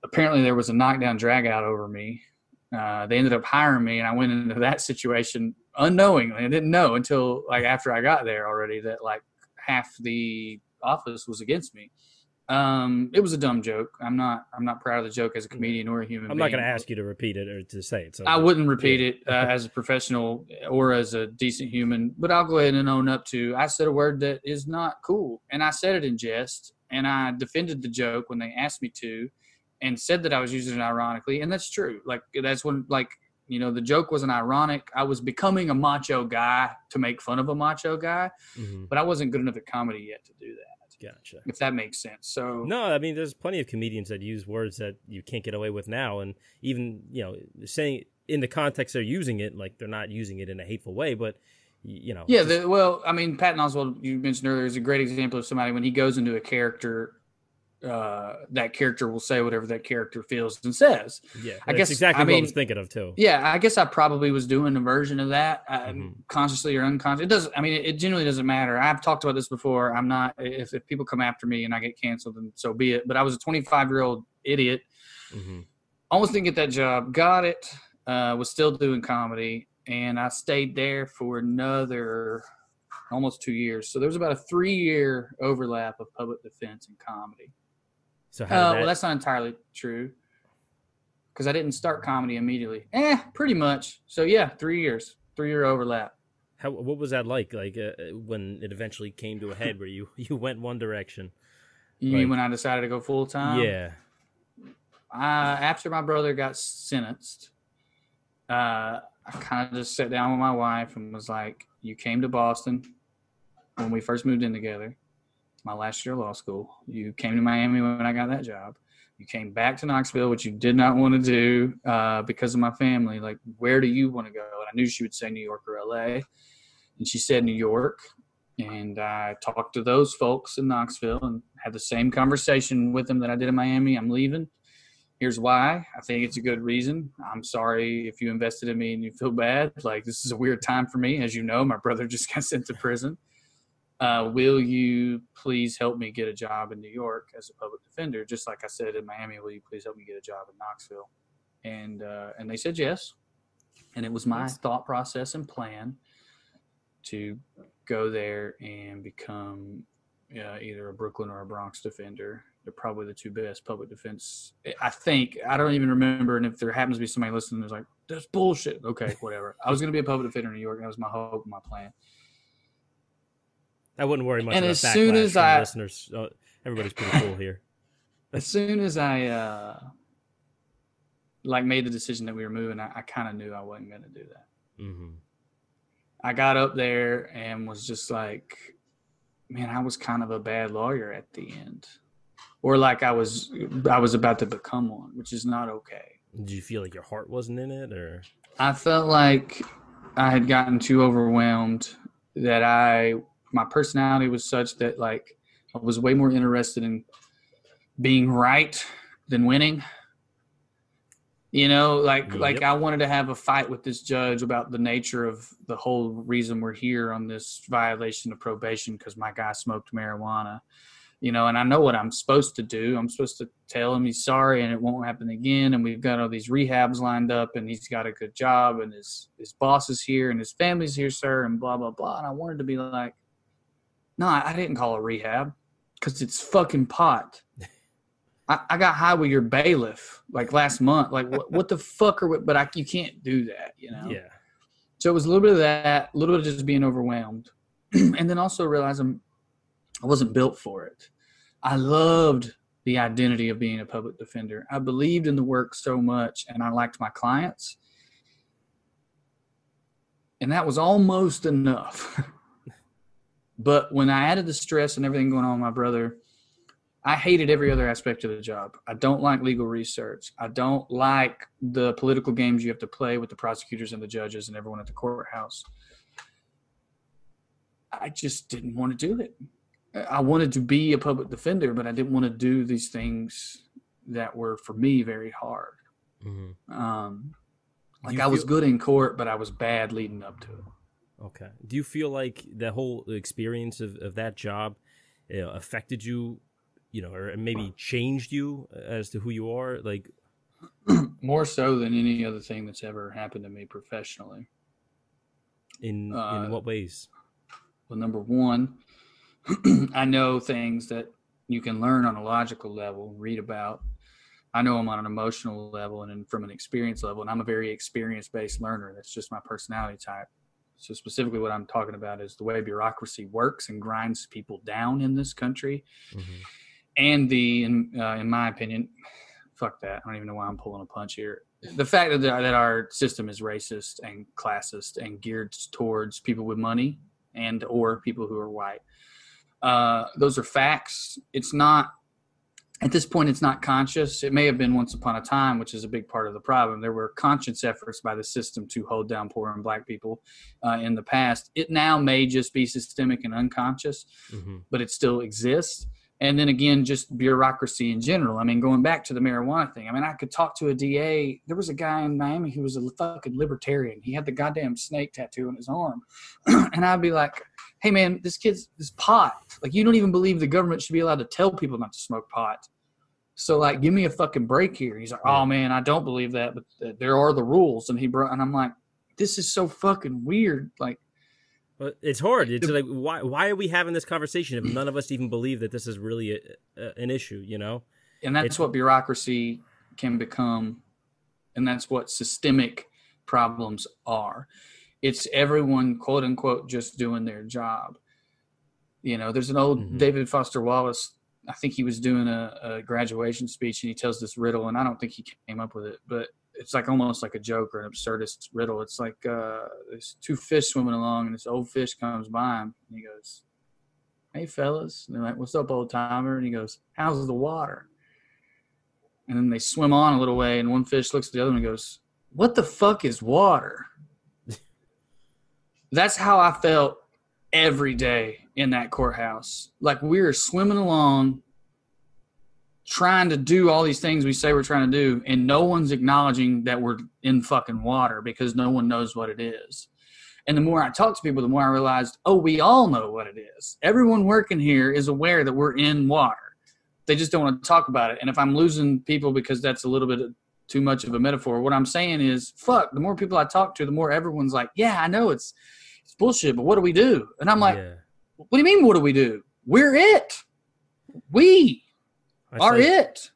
Apparently there was a knockdown drag out over me. They ended up hiring me, and I went into that situation unknowingly. I didn't know until after I got there already that half the office was against me. It was a dumb joke. I'm not proud of the joke as a comedian or a human being. I'm not going to ask you to repeat it or to say it. So I wouldn't repeat it as a professional or as a decent human, but I'll go ahead and own up to, I said a word that is not cool. And I said it in jest, and I defended the joke when they asked me to, and said that I was using it ironically. And that's true. That's when, the joke wasn't ironic. I was becoming a macho guy to make fun of a macho guy, but I wasn't good enough at comedy yet to do that. Gotcha. If that makes sense. So no, there's plenty of comedians that use words that you can't get away with now, and even saying in the context they're using it, they're not using it in a hateful way, but Yeah, Patton Oswalt, you mentioned earlier, is a great example of somebody when he goes into a character. That character will say whatever that character feels and says. Yeah, I guess exactly what I was thinking of too. Yeah, I guess I probably was doing a version of that, consciously or unconsciously. It doesn't. It genuinely doesn't matter. I've talked about this before. I'm not. If people come after me and I get canceled, then so be it. But I was a 25-year-old idiot. Almost didn't get that job. Got it. Was still doing comedy, and I stayed there for another almost 2 years. So there was about a 3-year overlap of public defense and comedy. So well, that's not entirely true, because I didn't start comedy immediately. Pretty much. So yeah, 3 years, 3-year overlap. What was that like when it eventually came to a head where you went one direction? You mean when I decided to go full time? Yeah. After my brother got sentenced, I kind of just sat down with my wife and was like, you came to Boston when we first moved in together, my last year of law school. You came to Miami when I got that job. You came back to Knoxville, which you did not want to do because of my family. Where do you want to go? And I knew she would say New York or LA. And she said New York. And I talked to those folks in Knoxville and had the same conversation with them that I did in Miami. I'm leaving. Here's why. I think it's a good reason. I'm sorry if you invested in me and you feel bad. This is a weird time for me. As you know, my brother just got sent to prison. Will you please help me get a job in New York as a public defender? Just like I said in Miami, will you please help me get a job in Knoxville? And they said yes. And it was my thought process and plan to go there and become either a Brooklyn or a Bronx defender. They're probably the two best public defense. I think. I don't even remember. And if there happens to be somebody listening who's like, that's bullshit. Okay, whatever. I was going to be a public defender in New York. That was my hope and my plan. I wouldn't worry much about backlash from listeners. Everybody's pretty cool here. As soon as I made the decision that we were moving, I kind of knew I wasn't going to do that. I got up there and was just like, man, I was kind of a bad lawyer at the end, or like I was about to become one, which is not okay. Did you feel like your heart wasn't in it, or? I felt like I had gotten too overwhelmed, that my personality was such that like I was way more interested in being right than winning. Like I wanted to have a fight with this judge about the nature of the whole reason we're here on this violation of probation because my guy smoked marijuana. And I know what I'm supposed to do. I'm supposed to tell him he's sorry and it won't happen again. And we've got all these rehabs lined up and he's got a good job and his boss is here and his family's here, sir, and blah, blah, blah. And I wanted to be like, no, I didn't call it rehab because it's fucking pot. I got high with your bailiff like last month. Like what the fuck you can't do that, Yeah. So it was a little bit of that, a little bit of just being overwhelmed. And then also realizing I wasn't built for it. I loved the identity of being a public defender. I believed in the work so much and I liked my clients. And that was almost enough. But when I added the stress and everything going on with my brother, I hated every other aspect of the job. I don't like legal research. I don't like the political games you have to play with the prosecutors and the judges and everyone at the courthouse. I just didn't want to do it. I wanted to be a public defender, but I didn't want to do these things that were, for me, very hard. Mm-hmm. I was good in court, but I was bad leading up to it. Okay. Do you feel like the whole experience of that job affected you, or maybe changed you as to who you are? Like more so than any other thing that's ever happened to me professionally. In what ways? Well, number one, I know things that you can learn on a logical level, read about. I know them on an emotional level and from an experience level, and I'm a very experience-based learner. That's just my personality type. So specifically what I'm talking about is the way bureaucracy works and grinds people down in this country. Mm-hmm. And in my opinion, fuck that. I don't even know why I'm pulling a punch here. The fact that our system is racist and classist and geared towards people with money and or people who are white. Those are facts. It's not, at this point, it's not conscious. It may have been once upon a time, which is a big part of the problem. There were conscious efforts by the system to hold down poor and black people in the past. It now may just be systemic and unconscious, mm-hmm. but it still exists. And then again, just bureaucracy in general. I mean, going back to the marijuana thing, I mean, I could talk to a DA. There was a guy in Miami who was a fucking libertarian. He had the goddamn snake tattoo on his arm. And I'd be like, hey, man, this pot. Like, you don't even believe the government should be allowed to tell people not to smoke pot. So, like, give me a fucking break here. He's like, oh, man, I don't believe that, but there are the rules. And I'm like, this is so fucking weird. Like, well, it's hard. It's like, why are we having this conversation if none of us even believe that this is really an issue, And that's what bureaucracy can become, and that's what systemic problems are. It's everyone, quote unquote, just doing their job. There's an old mm-hmm. David Foster Wallace. I think he was doing a graduation speech, and he tells this riddle, and I don't think he came up with it, but it's like almost like a joke or an absurdist riddle. It's like there's two fish swimming along, and this old fish comes by him, and he goes, hey, fellas. And they're like, what's up, old timer? And he goes, how's the water? And then they swim on a little way, and one fish looks at the other one and goes, what the fuck is water? That's how I felt every day in that courthouse. Like, we were swimming along, trying to do all these things we say we're trying to do, and no one's acknowledging that we're in fucking water because no one knows what it is. And the more I talk to people, the more I realized, oh, we all know what it is. Everyone working here is aware that we're in water. They just don't want to talk about it. And if I'm losing people because that's a little bit too much of a metaphor, what I'm saying is, fuck, the more people I talk to, the more everyone's like, yeah, I know it's bullshit, but what do we do? And I'm like, What do you mean, what do we do? We're it. We are it.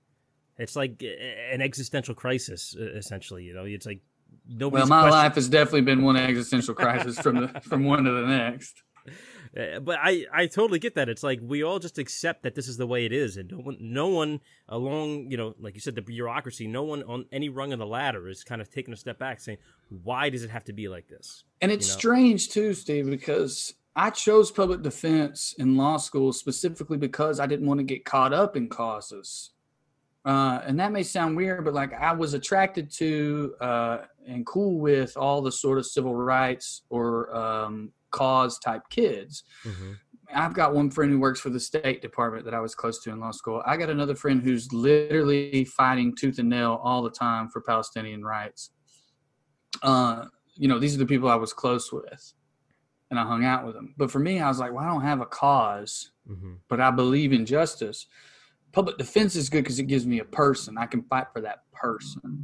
It's like an existential crisis, essentially. It's like nobody's. Well, my life has definitely been one existential crisis from one to the next. But I totally get that. It's like we all just accept that this is the way it is, and no one along, like you said, the bureaucracy, no one on any rung of the ladder is kind of taking a step back, saying, "Why does it have to be like this?" And it's strange too, Steve, because I chose public defense in law school specifically because I didn't want to get caught up in causes. And that may sound weird, but like I was attracted to and cool with all the sort of civil rights or cause type kids. Mm-hmm. I've got one friend who works for the State Department that I was close to in law school. I got another friend who's literally fighting tooth and nail all the time for Palestinian rights. These are the people I was close with, and I hung out with them. But for me, I was like, well, I don't have a cause, but I believe in justice. Public defense is good because it gives me a person. I can fight for that person.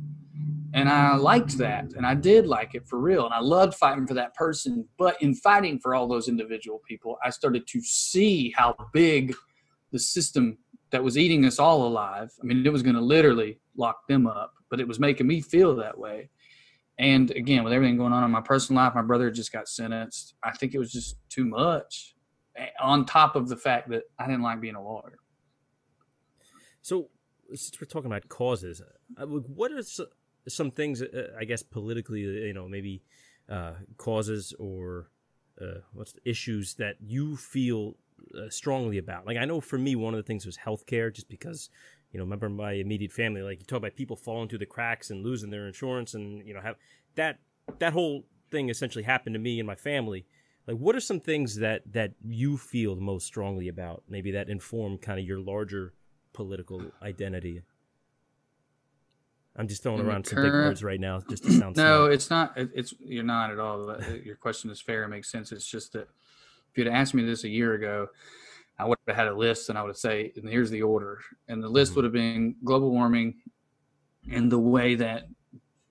And I liked that. And I did like it for real. And I loved fighting for that person. But in fighting for all those individual people, I started to see how big the system that was eating us all alive. I mean, it was going to literally lock them up, but it was making me feel that way. And again, with everything going on in my personal life, my brother just got sentenced. I think it was just too much on top of the fact that I didn't like being a lawyer. So, since we're talking about causes, what are some things, I guess, politically, maybe causes or what's the issues that you feel strongly about? Like, I know for me, one of the things was healthcare, just because, remember my immediate family, like you talk about people falling through the cracks and losing their insurance and, have that whole thing essentially happened to me and my family. Like, what are some things that you feel the most strongly about, maybe that inform kind of your larger political identity? I'm just throwing around some big words right now just to sound No, smart. it's not. You're not at all. Your question is fair. It makes sense. It's just that if you'd asked me this a year ago, I would have had a list and I would say, and here's the order. And the list would have been global warming and the way that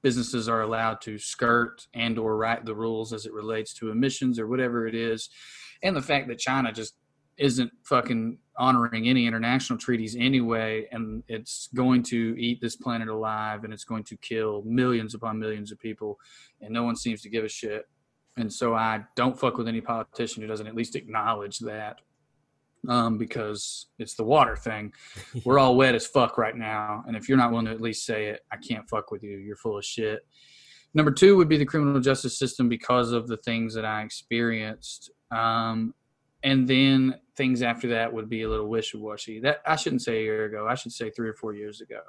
businesses are allowed to skirt and or write the rules as it relates to emissions or whatever it is. And the fact that China just isn't fucking honoring any international treaties anyway, and it's going to eat this planet alive, and it's going to kill millions upon millions of people, and no one seems to give a shit. And so I don't fuck with any politician who doesn't at least acknowledge that, because it's the water thing. We're all wet as fuck right now, and if you're not willing to at least say it, I can't fuck with you. You're full of shit. Number two would be the criminal justice system because of the things that I experienced. And then things after that would be a little wishy-washy. That I shouldn't say a year ago. I should say 3 or 4 years ago.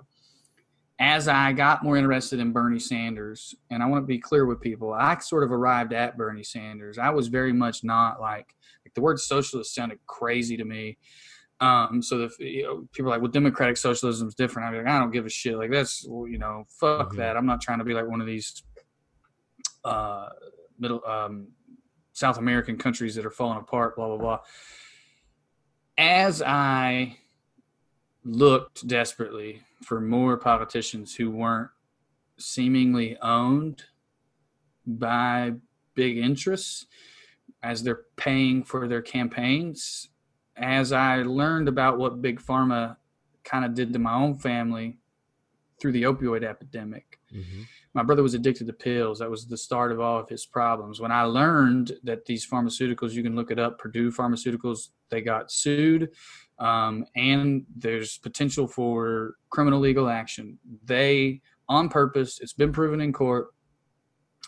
As I got more interested in Bernie Sanders, and I want to be clear with people, I sort of arrived at Bernie Sanders. I was very much not like the word socialist sounded crazy to me. So people are like, well, democratic socialism is different. I'm like, I don't give a shit. Like that's, fuck that. I'm not trying to be like one of these South American countries that are falling apart, blah, blah, blah. As I looked desperately for more politicians who weren't seemingly owned by big interests as they're paying for their campaigns, as I learned about what Big Pharma kind of did to my own family through the opioid epidemic, my brother was addicted to pills. That was the start of all of his problems. When I learned that these pharmaceuticals, you can look it up, Purdue Pharmaceuticals, they got sued, and there's potential for criminal legal action. They, on purpose, it's been proven in court,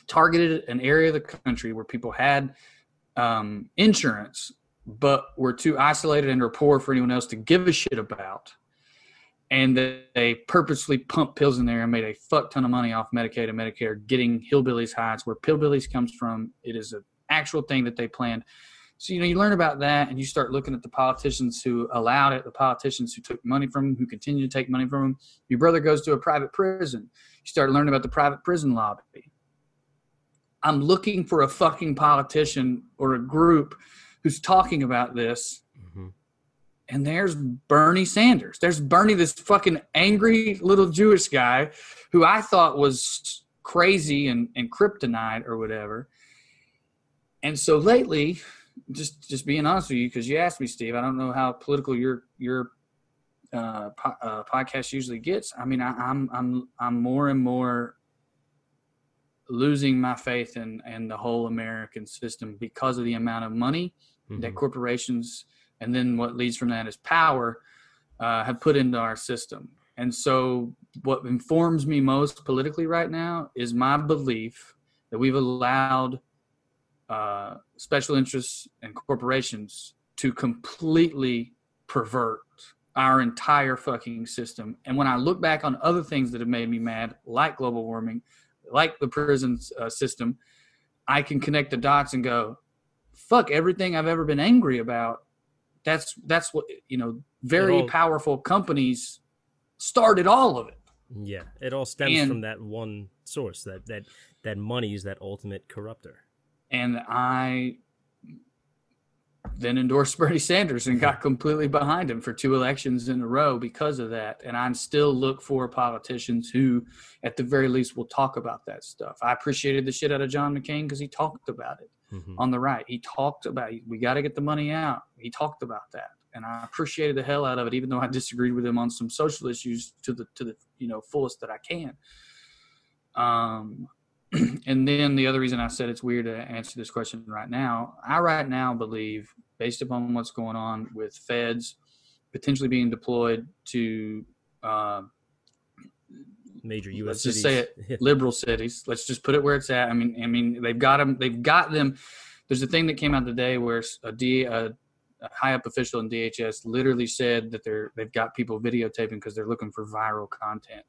targeted an area of the country where people had insurance, but were too isolated and or poor for anyone else to give a shit about. And they purposely pumped pills in there and made a fuck ton of money off Medicaid and Medicare, getting hillbillies high. It's where Pillbillies comes from. It is an actual thing that they planned. So, you learn about that and you start looking at the politicians who allowed it, the politicians who took money from them, who continue to take money from them. Your brother goes to a private prison. You start learning about the private prison lobby. I'm looking for a fucking politician or a group who's talking about this. And there's Bernie Sanders. There's Bernie, this fucking angry little Jewish guy who I thought was crazy and kryptonite or whatever. And so lately, just being honest with you, because you asked me, Steve, I don't know how political your podcast usually gets. I mean, I'm more and more losing my faith in the whole American system because of the amount of money that corporations, and then what leads from that is power, have put into our system. And so what informs me most politically right now is my belief that we've allowed special interests and corporations to completely pervert our entire fucking system. And when I look back on other things that have made me mad, like global warming, like the prison system, I can connect the dots and go, fuck, everything I've ever been angry about. That's what, very powerful companies started all of it. Yeah, it all stems from that one source, that money is that ultimate corrupter. And I then endorsed Bernie Sanders and got completely behind him for 2 elections in a row because of that. And I still look for politicians who, at the very least, will talk about that stuff. I appreciated the shit out of John McCain because he talked about it on the right. He talked about, we got to get the money out. He talked about that. And I appreciated the hell out of it, even though I disagreed with him on some social issues to the fullest that I can. And then the other reason I said it's weird to answer this question right now, I right now believe, based upon what's going on with feds potentially being deployed to major U.S. let's cities. just say it, liberal cities. Let's just put it where it's at. I mean, they've got them. There's a thing that came out today where a high up official in DHS literally said that they've got people videotaping because they're looking for viral content.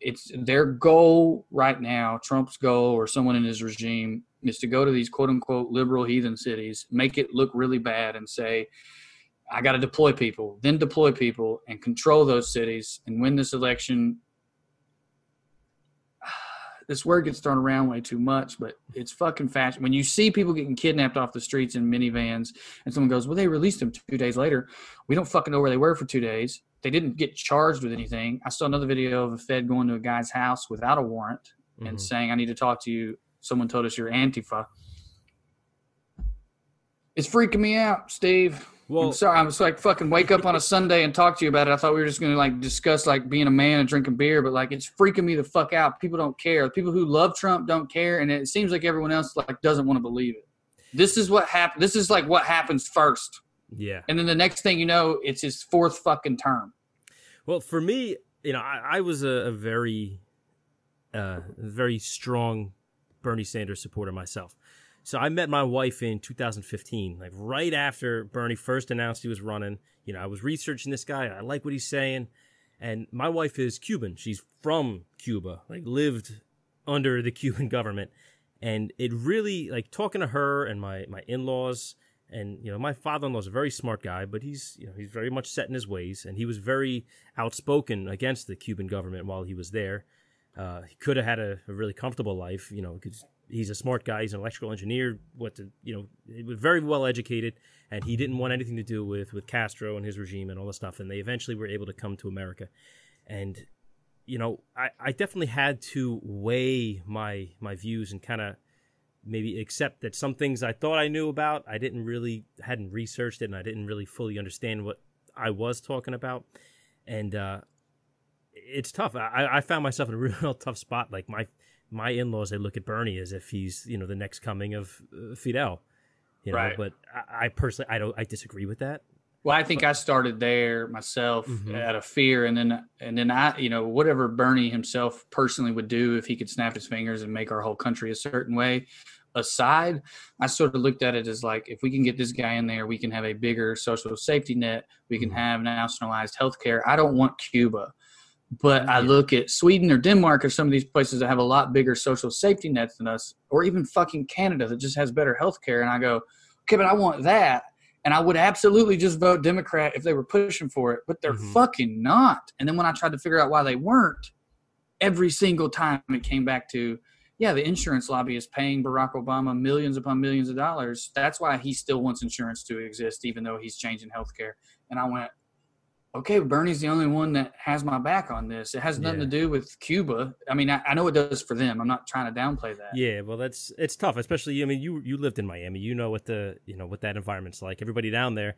It's their goal right now, Trump's goal or someone in his regime, is to go to these quote unquote liberal heathen cities, make it look really bad and say, I got to deploy people and control those cities and win this election. This word gets thrown around way too much, but it's fucking fashion. When you see people getting kidnapped off the streets in minivans and someone goes, well, they released them 2 days later. We don't fucking know where they were for 2 days. They didn't get charged with anything. I saw another video of a Fed going to a guy's house without a warrant and saying, I need to talk to you. Someone told us you're Antifa. It's freaking me out, Steve. Well, I'm sorry. I was like, fucking wake up on a Sunday and talk to you about it. I thought we were just going to like discuss like being a man and drinking beer, but like it's freaking me the fuck out. People don't care. People who love Trump don't care. And it seems like everyone else like doesn't want to believe it. This is what happened. This is like what happens first. Yeah. And then the next thing you know, it's his 4th fucking term. Well, for me, I was a very strong Bernie Sanders supporter myself. So I met my wife in 2015, like right after Bernie first announced he was running. I was researching this guy. I like what he's saying. And my wife is Cuban. She's from Cuba, like lived under the Cuban government. And it really, like talking to her and my in-laws, and, my father-in-law is a very smart guy, but he's very much set in his ways. And he was very outspoken against the Cuban government while he was there. He could have had a really comfortable life, because he's a smart guy. He's an electrical engineer. He was very well educated, and he didn't want anything to do with Castro and his regime and all this stuff. And they eventually were able to come to America. And, I definitely had to weigh my views and kind of maybe accept that some things I thought I knew about, hadn't researched it, and I didn't really fully understand what I was talking about. And it's tough. I found myself in a real tough spot. Like my in-laws, they look at Bernie as if he's, the next coming of Fidel, right. But I personally, I disagree with that. Well, I think I started there myself out of fear. And then I, whatever Bernie himself personally would do if he could snap his fingers and make our whole country a certain way aside, I sort of looked at it as like, if we can get this guy in there, we can have a bigger social safety net. We can have nationalized healthcare. I don't want Cuba. But I look at Sweden or Denmark or some of these places that have a lot bigger social safety nets than us, or even fucking Canada that just has better healthcare. And I go, okay, but I want that. And I would absolutely just vote Democrat if they were pushing for it, but they're fucking not. And then when I tried to figure out why they weren't, every single time it came back to, the insurance lobby is paying Barack Obama millions upon millions of dollars. That's why he still wants insurance to exist, even though he's changing healthcare. And I went, okay, Bernie's the only one that has my back on this. It has nothing to do with Cuba. I mean, I know it does for them. I'm not trying to downplay that. Yeah, well, it's tough, especially. I mean, you lived in Miami. You know what what that environment's like. Everybody down there,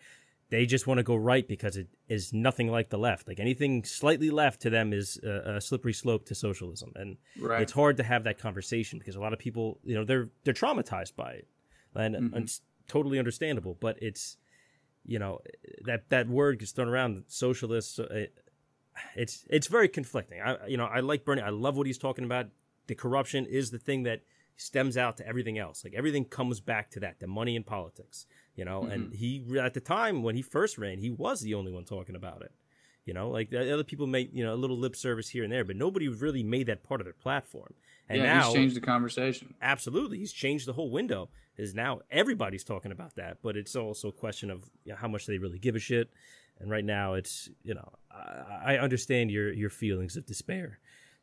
they just want to go right because it is nothing like the left. Like anything slightly left to them is a slippery slope to socialism, and it's hard to have that conversation because a lot of people, they're traumatized by it, and it's totally understandable. But it's that word gets thrown around, socialist. It's very conflicting. I like Bernie. I love what he's talking about. The corruption is the thing that stems out to everything else. Like everything comes back to that, the money in politics, you know. And he, at the time when he first ran, he was the only one talking about it. You know, like the other people made, you know, a little lip service here and there, but nobody really made that part of their platform. And now he's changed the conversation. Absolutely. He's changed the whole window. Is now everybody's talking about that, but it's also a question of, you know, how much they really give a shit. And right now it's, you know, I understand your feelings of despair,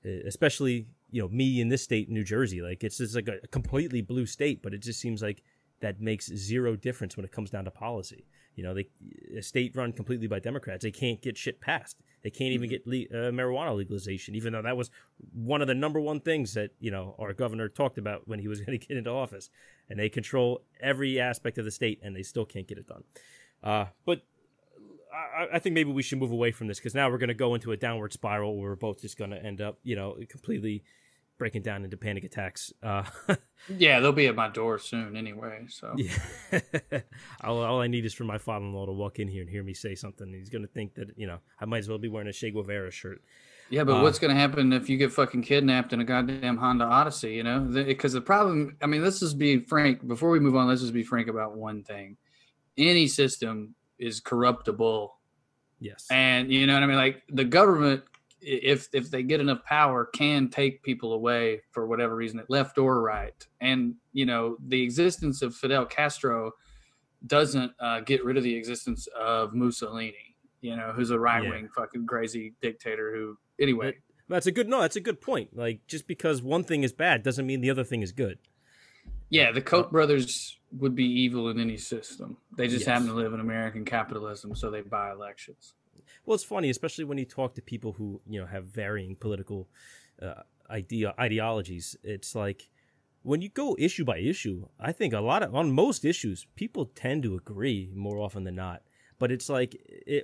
especially, you know, me in this state, New Jersey. Like it's just like a completely blue state, but it just seems like that makes zero difference when it comes down to policy. You know, a state run completely by Democrats, they can't get shit passed. They can't even get marijuana legalization, even though that was one of the number one things that, you know, our governor talked about when he was going to get into office. And they control every aspect of the state, and they still can't get it done. But I think maybe we should move away from this, because now we're going to go into a downward spiral where we're both just going to end up, you know, completely breaking down into panic attacks. Yeah, they'll be at my door soon anyway. So yeah. all I need is for my father-in-law to walk in here and hear me say something. He's going to think that, you know, I might as well be wearing a Che Guevara shirt. Yeah, but what's going to happen if you get fucking kidnapped in a goddamn Honda Odyssey, you know? Because the problem, I mean, let's just be frank. Before we move on, let's just be frank about one thing. Any system is corruptible. Yes. And, you know what I mean? Like, the government, if they get enough power, can take people away for whatever reason, left or right. And, you know, the existence of Fidel Castro doesn't get rid of the existence of Mussolini, you know, who's a right-wing fucking crazy dictator who, anyway. That's a good point. Like, just because one thing is bad doesn't mean the other thing is good. Yeah, the Koch brothers would be evil in any system. They just happen to live in American capitalism, so they buy elections. Well, it's funny, especially when you talk to people who, you know, have varying political ideologies. It's like when you go issue by issue, I think on most issues, people tend to agree more often than not. But it's like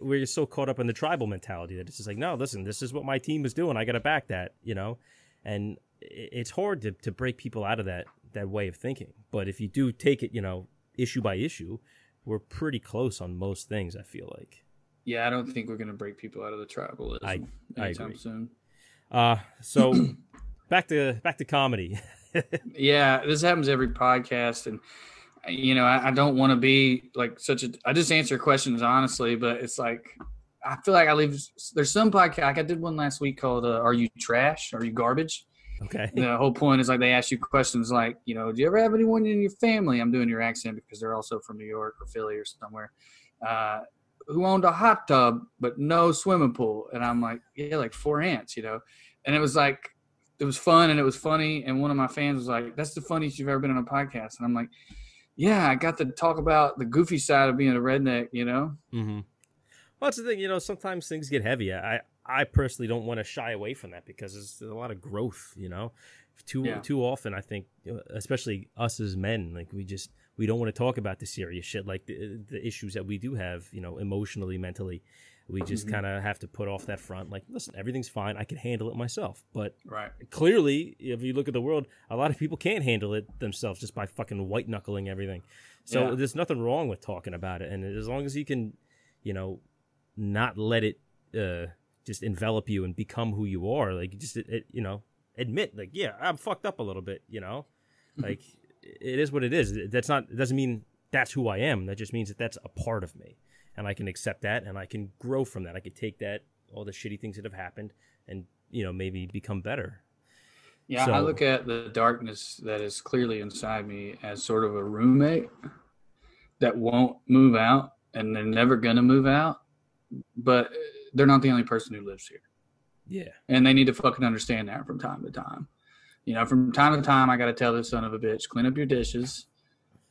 we're so caught up in the tribal mentality that it's just like, no, listen, this is what my team is doing. I got to back that, you know. And it's hard to break people out of that way of thinking. But if you do take it, you know, issue by issue, we're pretty close on most things, I feel like. Yeah, I don't think we're going to break people out of the tribalism anytime soon. So back to comedy. Yeah, this happens every podcast, and you know, I don't want to be like I just answer questions honestly, but it's like I feel like there's some podcast, like I did one last week called "Are You Trash? Are You Garbage?" Okay. The whole point is like they ask you questions like, you know, do you ever have anyone in your family? I'm doing your accent because they're also from New York or Philly or somewhere. Who owned a hot tub but no swimming pool? And I'm like, yeah, like 4 ants, you know. And it was like, it was fun and it was funny. And one of my fans was like, that's the funniest you've ever been on a podcast. And I'm like, yeah, I got to talk about the goofy side of being a redneck, you know. Mm-hmm. Well, that's the thing, you know. Sometimes things get heavy. I personally don't want to shy away from that because there's a lot of growth, you know. Too often, I think, especially us as men, like we don't want to talk about the serious shit, like the issues that we do have, you know, emotionally, mentally. We just kind of have to put off that front. Like, listen, everything's fine. I can handle it myself. But clearly, if you look at the world, a lot of people can't handle it themselves just by fucking white knuckling everything. So there's nothing wrong with talking about it. And as long as you can, you know, not let it just envelop you and become who you are, like just, you know, admit, like, yeah, I'm fucked up a little bit, you know, like it is what it is. It doesn't mean that's who I am. That just means that that's a part of me. And I can accept that, and I can grow from that. I can take that, all the shitty things that have happened, and, you know, maybe become better. Yeah, so I look at the darkness that is clearly inside me as sort of a roommate that won't move out, and they're never going to move out, but they're not the only person who lives here. Yeah. And they need to fucking understand that from time to time. You know, from time to time, I got to tell this son of a bitch, clean up your dishes,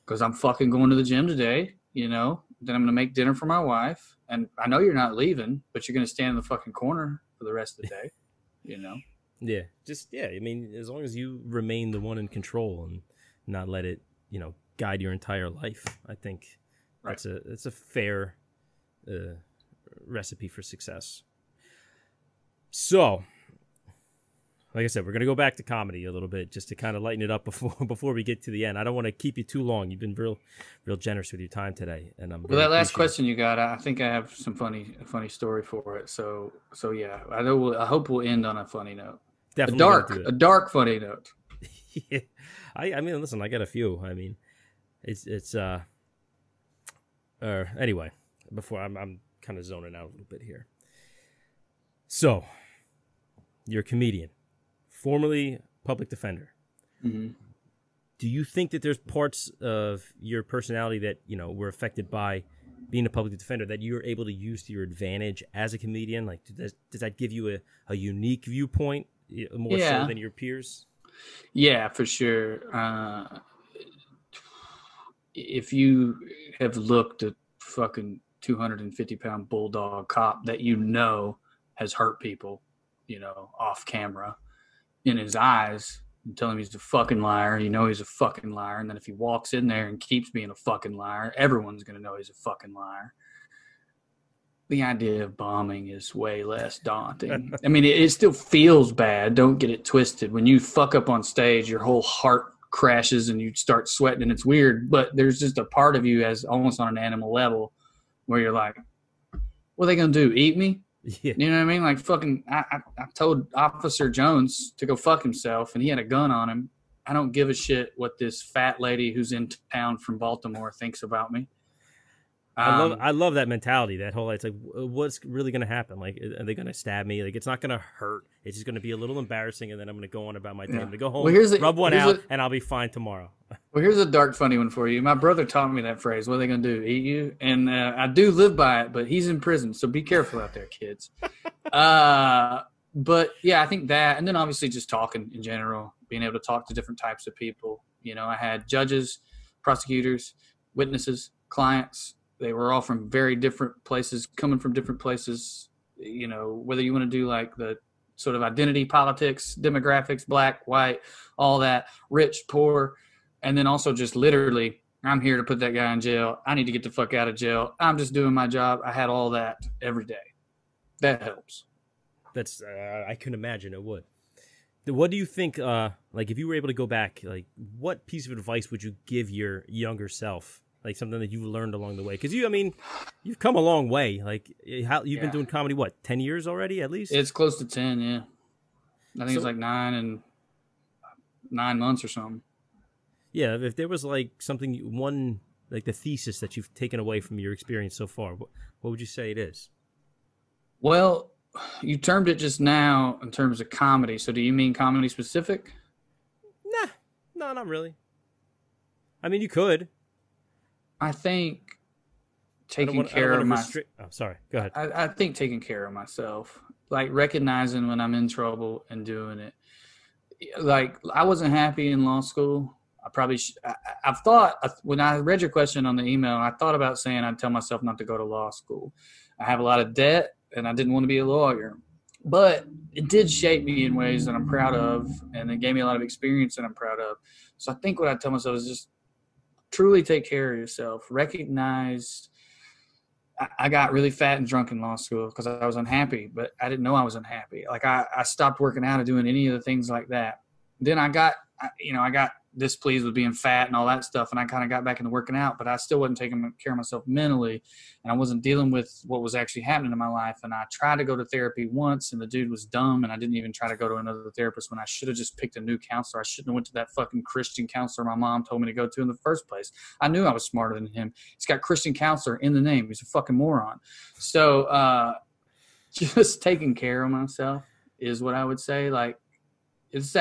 because I'm fucking going to the gym today, you know. Then I'm going to make dinner for my wife. And I know you're not leaving, but you're going to stand in the fucking corner for the rest of the day, you know? Yeah. I mean, as long as you remain the one in control and not let it, you know, guide your entire life, I think it's a fair recipe for success. So, like I said, we're going to go back to comedy a little bit just to kind of lighten it up before we get to the end. I don't want to keep you too long. You've been real generous with your time today, and I'm. Well, that last question you got, I think I have some funny story for it. So yeah, I hope we'll end on a funny note. Definitely a dark funny note. Yeah. I mean, listen, I got a few. I mean, anyway, before I'm kind of zoning out a little bit here. So, you're a comedian, formerly public defender. Mm-hmm. Do you think that there's parts of your personality that, were affected by being a public defender that you're able to use to your advantage as a comedian? Like, does that give you a unique viewpoint more so than your peers? Yeah, for sure. If you have looked at fucking 250-pound bulldog cop that has hurt people, off camera, in his eyes, and tell him he's a fucking liar, he's a fucking liar. And then if he walks in there and keeps being a fucking liar, everyone's going to know he's a fucking liar. The idea of bombing is way less daunting. I mean, it still feels bad. Don't get it twisted. When you fuck up on stage, your whole heart crashes and you start sweating and it's weird. But there's just a part of you as almost on an animal level where you're like, what are they going to do? Eat me? Yeah. You know what I mean? Like fucking, I told Officer Jones to go fuck himself and he had a gun on him. I don't give a shit what this fat lady who's in town from Baltimore thinks about me. I love that mentality. That whole, it's like, what's really going to happen? Like, are they going to stab me? Like, it's not going to hurt. It's just going to be a little embarrassing, and then I'm going to go on about my day. I'm going to go home, rub one out, and I'll be fine tomorrow. Well, here's a dark, funny one for you. My brother taught me that phrase. What are they going to do? Eat you? And I do live by it, but he's in prison, so be careful out there, kids. But yeah, I think that, and then obviously just talking in general, being able to talk to different types of people. I had judges, prosecutors, witnesses, clients. They were all from very different places, coming from different places, whether you want to do like the sort of identity politics, demographics, black, white, all that, rich, poor, and then also just literally, I'm here to put that guy in jail. I need to get the fuck out of jail. I'm just doing my job. I had all that every day. That helps. That's, I can imagine it would. What do you think, like if you were able to go back, like what piece of advice would you give your younger self? Like something that you've learned along the way, because you've come a long way. Like you've been doing comedy, 10 years already at least? It's close to 10, yeah. I think it's like 9 months or something. Yeah, if there was like something like the thesis that you've taken away from your experience so far, what would you say it is? Well, you termed it just now in terms of comedy. So do you mean comedy specific? No, not really. I mean, you could. I think taking care of myself. Oh, sorry. Go ahead. I think taking care of myself, like recognizing when I'm in trouble and doing it. Like I wasn't happy in law school. I probably I've thought when I read your question on the email, I thought about saying I'd tell myself not to go to law school. I have a lot of debt and I didn't want to be a lawyer, but it did shape me in ways that I'm proud of, and it gave me a lot of experience that I'm proud of. So I think what I tell myself is just truly take care of yourself. Recognize I got really fat and drunk in law school because I was unhappy, but I didn't know I was unhappy. Like I stopped working out and doing any of the things like that. Then I got displeased with being fat and all that stuff, and I kind of got back into working out, but I still wasn't taking care of myself mentally, and I wasn't dealing with what was actually happening in my life. And I tried to go to therapy once, and the dude was dumb, and I didn't even try to go to another therapist when I should have just picked a new counselor. I shouldn't have went to that fucking Christian counselor my mom told me to go to in the first place. I knew I was smarter than him. He's got Christian counselor in the name. He's a fucking moron. So just taking care of myself is what I would say. Like it's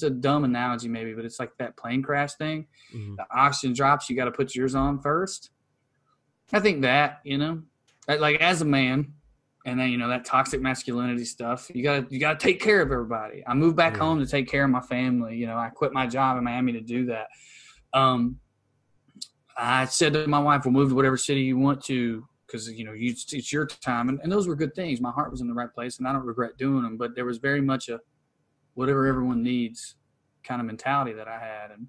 a dumb analogy maybe, but it's like that plane crash thing. Mm-hmm. The oxygen drops, you got to put yours on first. I think that, like as a man, and then, that toxic masculinity stuff, you gotta take care of everybody. I moved back home to take care of my family. I quit my job in Miami to do that. I said to my wife, we'll move to whatever city you want to, because, it's your time. And those were good things. My heart was in the right place, and I don't regret doing them. But there was very much a whatever everyone needs kind of mentality that I had. And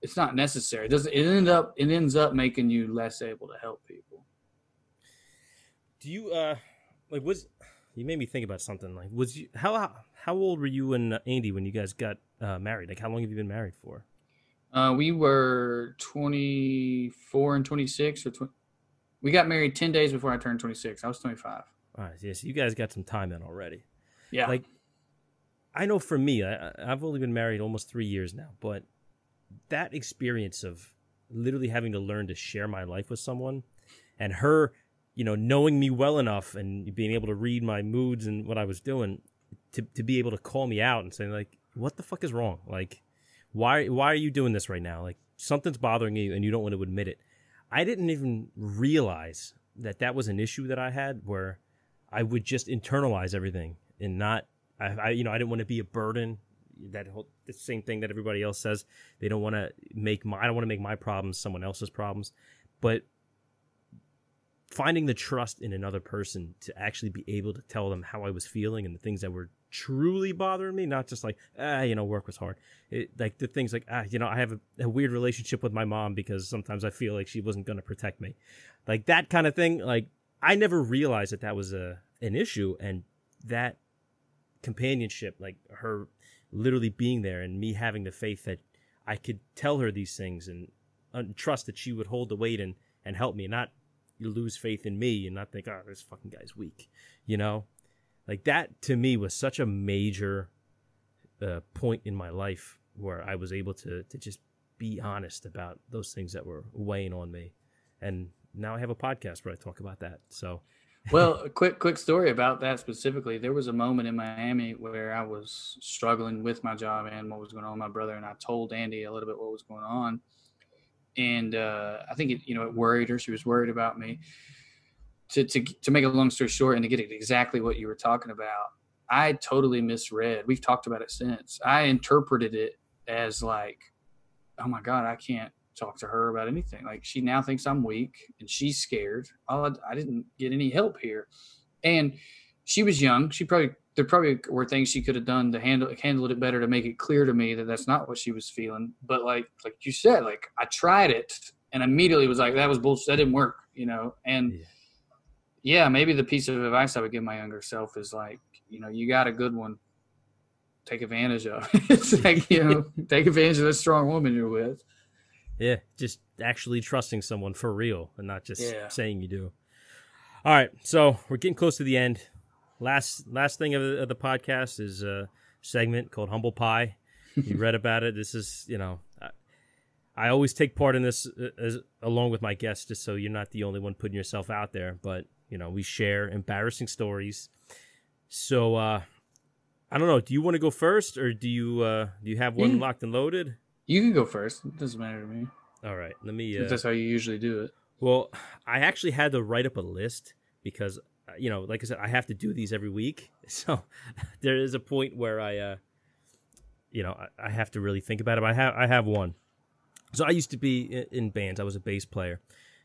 it's not necessary. It ends up making you less able to help people. Do you, you made me think about something. Like, how old were you and Andy when you guys got married? Like, how long have you been married for? We were 24 and 26 we got married 10 days before I turned 26. I was 25. All right. Yeah. So you guys got some time in already. Yeah. Like, I know for me, I've only been married almost 3 years now, but that experience of literally having to learn to share my life with someone, and her, knowing me well enough and being able to read my moods and what I was doing, to be able to call me out and say, like, what the fuck is wrong? Like, why are you doing this right now? Like, something's bothering you and you don't want to admit it. I didn't even realize that was an issue that I had, where I would just internalize everything and not, I didn't want to be a burden. The same thing that everybody else says. I don't want to make my problems someone else's problems. But finding the trust in another person to actually be able to tell them how I was feeling and the things that were truly bothering me, not just like, work was hard. Like the things like, I have a weird relationship with my mom because sometimes I feel like she wasn't going to protect me. Like that kind of thing. Like I never realized that was an issue, and that companionship, like her literally being there and me having the faith that I could tell her these things and trust that she would hold the weight and help me, and not lose faith in me and not think, this fucking guy's weak, Like that to me was such a major point in my life where I was able to just be honest about those things that were weighing on me. And now I have a podcast where I talk about that. So, well, a quick story about that specifically. There was a moment in Miami where I was struggling with my job and what was going on with my brother, and I told Andy a little bit what was going on. And I think it worried her. She was worried about me. To make a long story short, and to get exactly what you were talking about, I totally misread. We've talked about it since. I interpreted it as like, oh my God, I can't talk to her about anything. Like she now thinks I'm weak and she's scared. I didn't get any help here. And she was young. There probably were things she could have done to handle it better, to make it clear to me that that's not what she was feeling. But like you said, like I tried it and immediately was like, that was bullshit. That didn't work, and yeah, maybe the piece of advice I would give my younger self is like, you got a good one, take advantage of it. It's like, take advantage of the strong woman you're with. Yeah, just actually trusting someone for real and not just saying you do. All right, so we're getting close to the end. Last thing of the podcast is a segment called Humble Pie. You read about it. This is, I always take part in this along with my guests, just so you're not the only one putting yourself out there. But, we share embarrassing stories. So, I don't know. Do you want to go first, or do you have one locked and loaded? You can go first. It doesn't matter to me. All right. Let me. If that's how you usually do it. Well, I actually had to write up a list because, like I said, I have to do these every week. So there is a point where I have to really think about it. But I have one. So I used to be in bands. I was a bass player,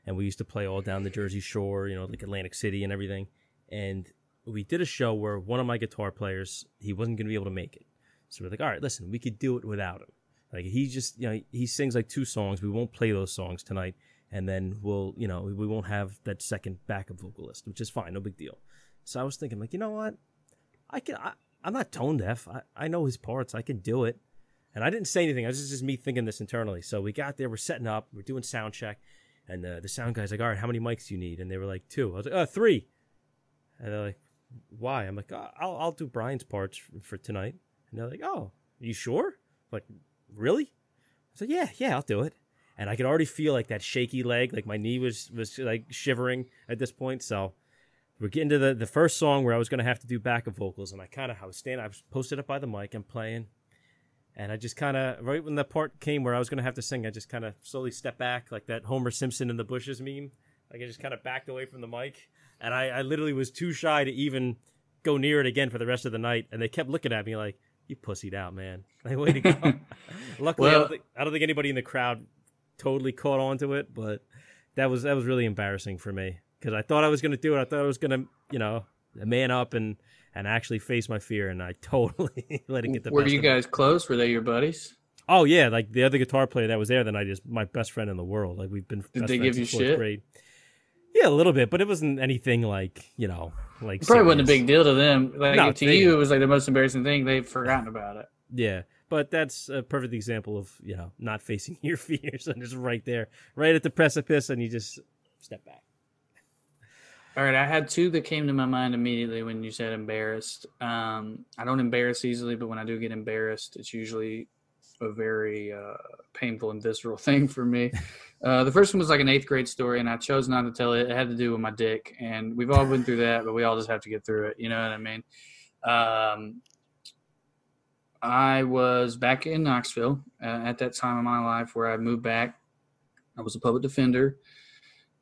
and we used to play all down the Jersey Shore, like Atlantic City and everything. And we did a show where one of my guitar players, he wasn't going to be able to make it. So we're like, all right, listen, we could do it without him. Like he just, he sings like 2 songs. We won't play those songs tonight. And then we'll, we won't have that second backup vocalist, which is fine. No big deal. So I was thinking, like, you know what? I'm not tone deaf. I know his parts. I can do it. And I didn't say anything. It was just me thinking this internally. So we got there. We're setting up. We're doing sound check. And the sound guy's like, all right, how many mics do you need? And they were like, 2. I was like, 3. And they're like, why? I'm like, I'll do Brian's parts for tonight. And they're like, oh, you sure? I'm like, really? I said, yeah, I'll do it. And I could already feel like that shaky leg, like my knee was like shivering at this point. So we're getting to the first song where I was going to have to do backup vocals. And I was posted up by the mic and playing. And I just kind of, right when the part came where I was going to have to sing, I just kind of slowly stepped back, like that Homer Simpson in the bushes meme. Like I just kind of backed away from the mic. And I literally was too shy to even go near it again for the rest of the night. And they kept looking at me like, you pussied out, man. Like, way to go. Luckily, I don't think anybody in the crowd totally caught on to it, but that was really embarrassing for me because I thought I was going to do it. I thought I was going to, man up and actually face my fear, and I totally let it get the best. Were you guys close? Were they your buddies? Oh, yeah. Like, the other guitar player that was there that night is my best friend in the world. Like, we've been Did they give you shit? Grade. Yeah, a little bit, but it wasn't anything like, like it probably wasn't a big deal to them. Like, no, to you, it was like the most embarrassing thing. They've forgotten about it. Yeah, but that's a perfect example of, not facing your fears and just right there, right at the precipice, and you just step back. All right, I had two that came to my mind immediately when you said embarrassed. I don't embarrass easily, but when I do get embarrassed, it's usually a very painful and visceral thing for me. The first one was like an 8th grade story, and I chose not to tell it. It had to do with my dick, and we've all been through that, but we all just have to get through it. You know what I mean? I was back in Knoxville at that time of my life where I moved back. I was a public defender.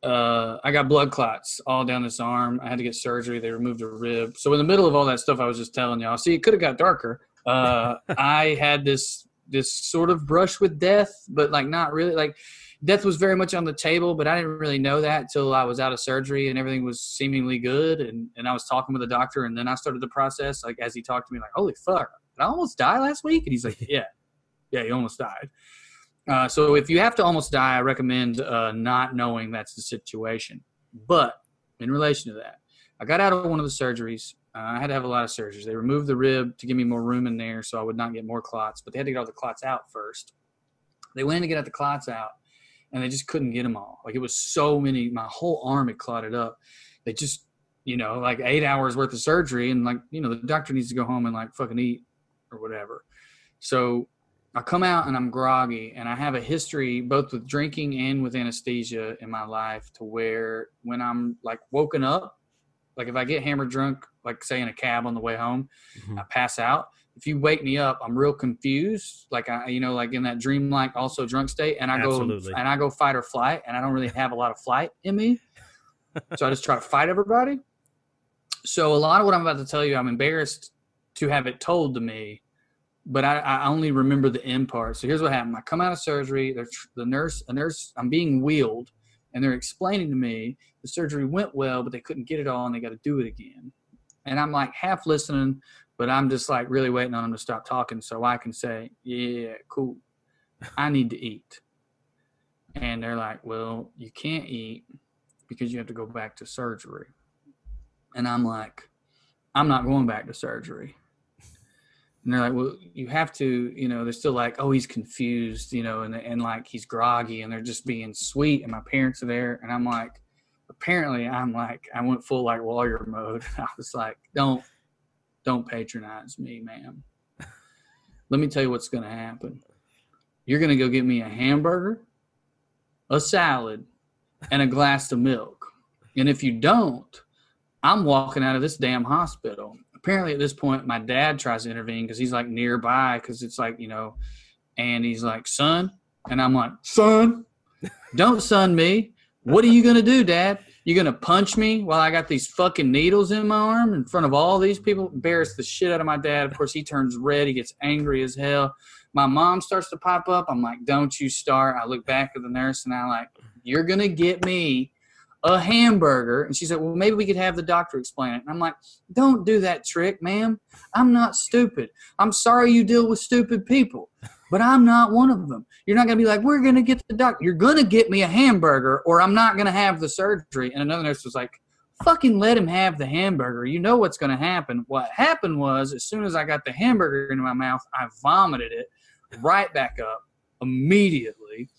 I got blood clots all down this arm. I had to get surgery. They removed a rib. So in the middle of all that stuff I was just telling y'all, see, it could have got darker. I had this sort of brush with death, but like not really. Like death was very much on the table, but I didn't really know that till I was out of surgery and everything was seemingly good. And I was talking with the doctor, and then I started the process. Like as he talked to me, like, holy fuck, did I almost die last week? And he's like, yeah, you almost died. So if you have to almost die, I recommend not knowing that's the situation. But in relation to that, I got out of one of the surgeries. I had to have a lot of surgeries. They removed the rib to give me more room in there so I would not get more clots, but they had to get all the clots out first. They went in to get the clots out, and they just couldn't get them all. Like it was so many. My whole arm had clotted up. They just, like 8 hours worth of surgery, and like, the doctor needs to go home and like fucking eat or whatever. So I come out and I'm groggy, and I have a history both with drinking and with anesthesia in my life to where when I'm like woken up, like if I get hammered drunk, like say in a cab on the way home, I pass out. If you wake me up, I'm real confused. Like like in that dreamlike, also drunk state. And I go fight or flight, and I don't really have a lot of flight in me. So I just try to fight everybody. So a lot of what I'm about to tell you, I'm embarrassed to have it told to me, but I only remember the end part. So here's what happened. I come out of surgery. A nurse, I'm being wheeled, and they're explaining to me the surgery went well, but they couldn't get it all, and they got to do it again. And I'm like half listening, but I'm just like really waiting on them to stop talking so I can say, yeah, cool. I need to eat. And they're like, well, you can't eat because you have to go back to surgery. And I'm like, I'm not going back to surgery. And they're like, well, you have to, they're still like, oh, he's confused, and like he's groggy, and they're just being sweet. And my parents are there. And I'm like, apparently I went full like lawyer mode. I was like, don't patronize me, ma'am. Let me tell you what's going to happen. You're going to go get me a hamburger, a salad, and a glass of milk. And if you don't, I'm walking out of this damn hospital. Apparently at this point, my dad tries to intervene because he's like nearby, because it's like, and he's like, son. And I'm like, son, don't son me. What are you going to do, Dad? You going to punch me while I got these fucking needles in my arm in front of all these people? Embarrass the shit out of my dad. Of course, he turns red. He gets angry as hell. My mom starts to pop up. I'm like, don't you start. I look back at the nurse, and I'm like, you're going to get me a hamburger. And she said, well, maybe we could have the doctor explain it. And I'm like, don't do that trick, ma'am. I'm not stupid. I'm sorry you deal with stupid people, but I'm not one of them. You're not going to be like, we're going to get the doctor. You're going to get me a hamburger, or I'm not going to have the surgery. And another nurse was like, fucking let him have the hamburger. You know what's going to happen. What happened was, as soon as I got the hamburger into my mouth, I vomited it right back up immediately.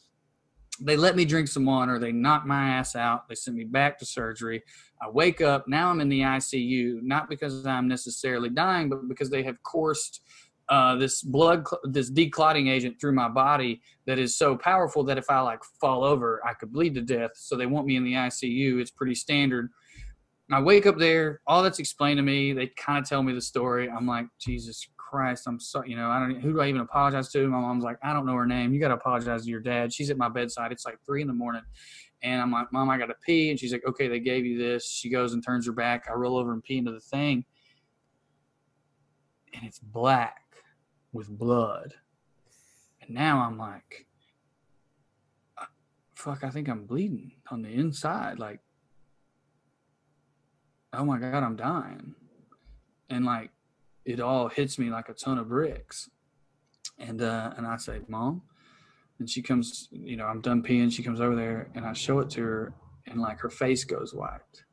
They let me drink some water. They knocked my ass out. They sent me back to surgery. I wake up. Now I'm in the ICU, not because I'm necessarily dying, but because they have coursed this declotting agent through my body that is so powerful that if I like fall over, I could bleed to death. So they want me in the ICU. It's pretty standard. I wake up there. All that's explained to me. They kind of tell me the story. I'm like, Jesus Christ, I'm sorry. Who do I even apologize to? My mom's like, I don't know her name. You got to apologize to your dad. She's at my bedside. It's like 3 a.m. And I'm like, Mom, I got to pee. And she's like, okay, they gave you this. She goes and turns her back. I roll over and pee into the thing. And it's black with blood. And now I'm like, fuck, I think I'm bleeding on the inside. Like, oh my God, I'm dying. And like, it all hits me like a ton of bricks. And I say, Mom, and she comes, I'm done peeing. She comes over there, and I show it to her, and like her face goes white.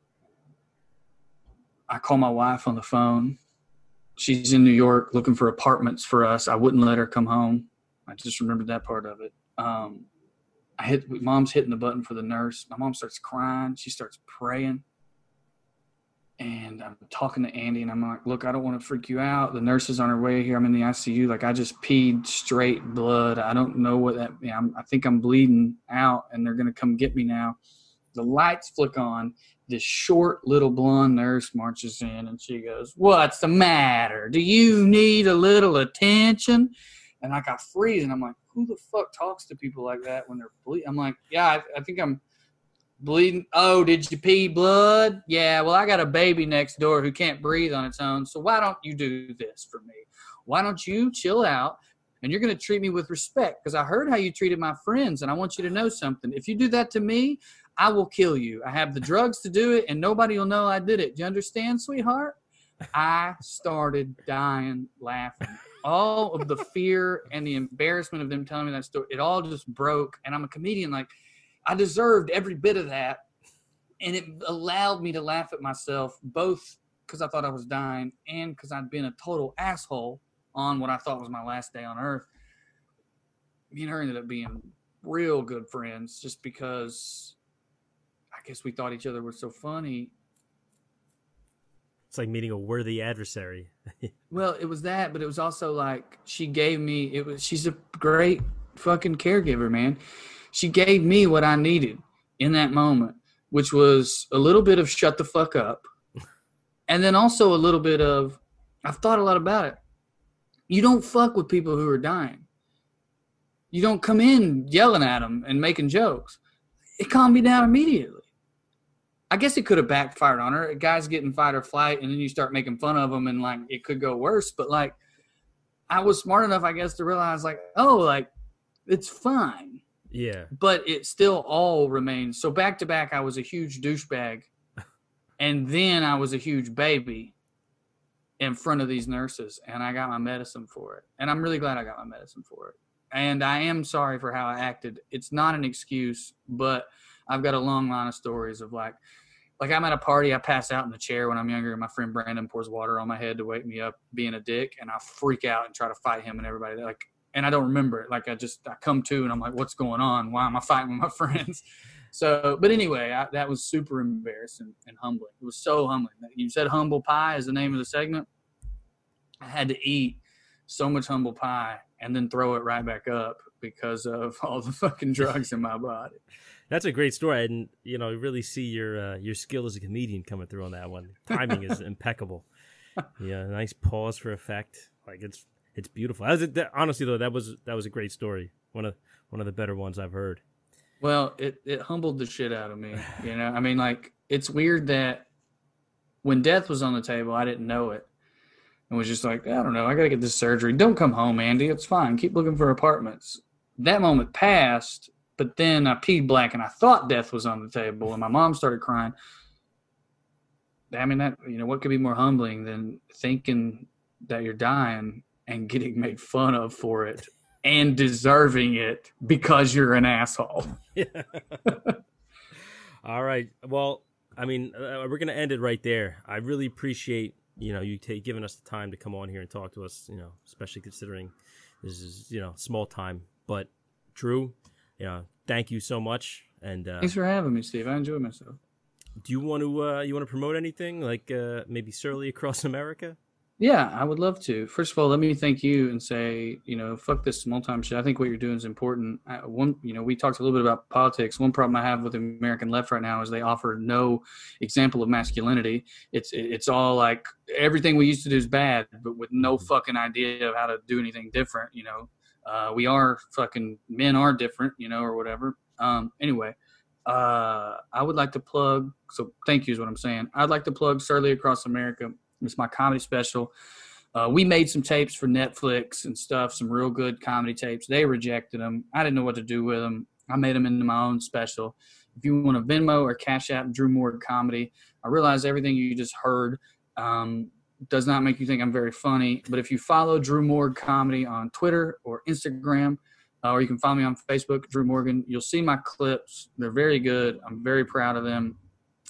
I call my wife on the phone. She's in New York looking for apartments for us. I wouldn't let her come home. I just remembered that part of it. Mom's hitting the button for the nurse. My mom starts crying. She starts praying. And I'm talking to Andy, and I'm like, look, I don't want to freak you out. The nurse is on her way here. I'm in the ICU. Like, I just peed straight blood. I don't know what that means. I think I'm bleeding out, and they're going to come get me now. The lights flick on. This short little blonde nurse marches in, and she goes, what's the matter? Do you need a little attention? And like, I freeze, and I'm like, who the fuck talks to people like that when they're bleeding? I'm like, yeah, I think I'm bleeding. Oh, did you pee blood? Yeah, well, I got a baby next door who can't breathe on its own, so why don't you do this for me? Why don't you chill out, and you're going to treat me with respect, because I heard how you treated my friends, and I want you to know something. If you do that to me, I will kill you. I have the drugs to do it, and nobody will know I did it. Do you understand, sweetheart? I started dying laughing. All of the fear and the embarrassment of them telling me that story, it all just broke, and I'm a comedian, like, I deserved every bit of that, and it allowed me to laugh at myself, both because I thought I was dying and because I'd been a total asshole on what I thought was my last day on earth. Me and her ended up being real good friends just because I guess we thought each other were so funny. It's like meeting a worthy adversary. Well, it was that, but it was also like she's a great fucking caregiver, man. She gave me what I needed in that moment, which was a little bit of shut the fuck up. And then also a little bit of, I've thought a lot about it. You don't fuck with people who are dying. You don't come in yelling at them and making jokes. It calmed me down immediately. I guess it could have backfired on her. A guy's getting fight or flight, and then you start making fun of them, and like it could go worse. But like, I was smart enough, I guess, to realize like, oh, like it's fine. Yeah. But it still all remains. So back to back, I was a huge douchebag. And then I was a huge baby in front of these nurses. And I got my medicine for it. And I'm really glad I got my medicine for it. And I am sorry for how I acted. It's not an excuse, but I've got a long line of stories of like I'm at a party, I pass out in the chair when I'm younger, and my friend Brandon pours water on my head to wake me up being a dick. And I freak out and try to fight him and everybody. Like, and I don't remember it. Like I come to and I'm like, what's going on? Why am I fighting with my friends? So, but anyway, that was super embarrassing and humbling. It was so humbling. You said humble pie is the name of the segment. I had to eat so much humble pie and then throw it right back up because of all the fucking drugs in my body. That's a great story. And, you know, you really see your skill as a comedian coming through on that one. Timing is impeccable. Yeah. Nice pause for effect. Like it's beautiful. Honestly, though, that was a great story. One of the better ones I've heard. Well, it humbled the shit out of me. You know, I mean, like, it's weird that when death was on the table, I didn't know it. And was just like, I don't know, I got to get this surgery. Don't come home, Andy. It's fine. Keep looking for apartments. That moment passed, but then I peed black and I thought death was on the table, and my mom started crying. I mean, that, you know, what could be more humbling than thinking that you're dying and getting made fun of for it and deserving it because you're an asshole. Yeah. All right. Well, I mean, we're going to end it right there. I really appreciate, you know, you giving us the time to come on here and talk to us, you know, especially considering this is, you know, small time. But Drew, you know, thank you so much. And thanks for having me, Steve. I enjoyed myself. Do you want to promote anything, like maybe Surly Across America? Yeah, I would love to. First of all, let me thank you and say, you know, fuck this small time shit. I think what you're doing is important. You know, we talked a little bit about politics. One problem I have with the American left right now is they offer no example of masculinity. It's all like everything we used to do is bad, but with no fucking idea of how to do anything different. You know, men are different, you know, or whatever. Anyway, I would like to plug. So thank you is what I'm saying. I'd like to plug Surly Across America. It's my comedy special. We made some tapes for Netflix and stuff, some real good comedy tapes. They rejected them. I didn't know what to do with them. I made them into my own special. If you want to Venmo or Cash App Drew Morg Comedy, I realize everything you just heard does not make you think I'm very funny. But if you follow Drew Morg Comedy on Twitter or Instagram, or you can follow me on Facebook, Drew Morgan, you'll see my clips. They're very good. I'm very proud of them.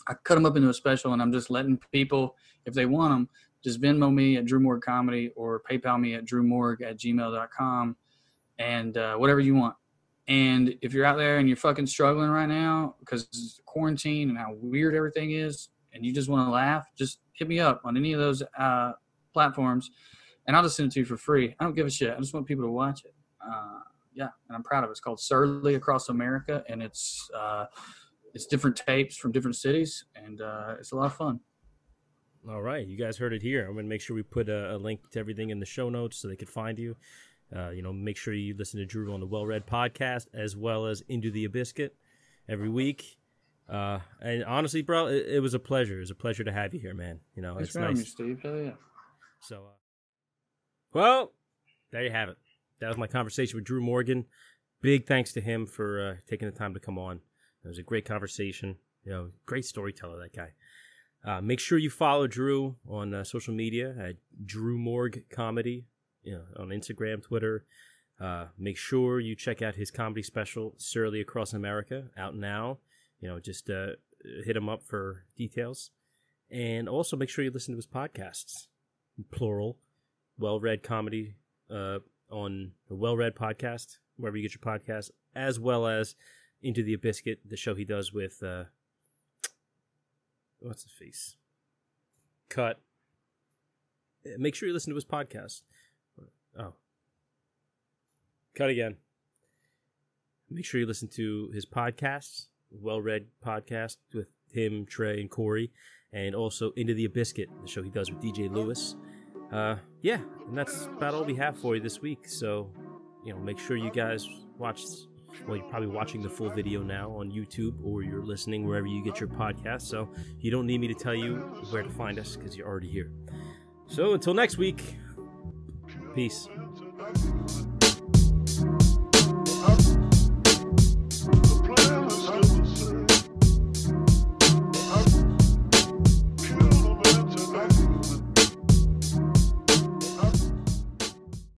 I cut them up into a special, and I'm just letting people, if they want them, just Venmo me at Drew Morg Comedy or PayPal me at drewmorg@gmail.com, and whatever you want. And if you're out there and you're fucking struggling right now because quarantine and how weird everything is, and you just want to laugh, just hit me up on any of those platforms, and I'll just send it to you for free. I don't give a shit. I just want people to watch it. Yeah, and I'm proud of it. It's called Surly Across America, and it's different tapes from different cities, and it's a lot of fun. All right, you guys heard it here. I'm going to make sure we put a link to everything in the show notes so they could find you. Make sure you listen to Drew on the Well Read podcast as well as Into the ABISCUIT every week. And honestly, bro, it was a pleasure. It was a pleasure to have you here, man. Thanks it's for having nice. me, Steve. Hell yeah. So, well, there you have it. That was my conversation with Drew Morgan. Big thanks to him for taking the time to come on. It was a great conversation. Great storyteller, that guy. Make sure you follow Drew on social media at Drew Morg Comedy, on Instagram, Twitter. Make sure you check out his comedy special, Surly Across America, out now. Just hit him up for details. And also make sure you listen to his podcasts, plural, Well Read Comedy on the Well Read podcast, wherever you get your podcasts, as well as Into the ABISCUIT, the show he does with, what's the face? Cut. Make sure you listen to his podcast. Oh. Cut again. Make sure you listen to his podcasts, Well Read podcast with him, Trey, and Corey, and also Into the ABISCUIT, the show he does with DJ Lewis. Yeah, and that's about all we have for you this week. So, make sure you guys watch. Well, you're probably watching the full video now on YouTube, or you're listening wherever you get your podcast. So you don't need me to tell you where to find us because you're already here. So until next week, peace.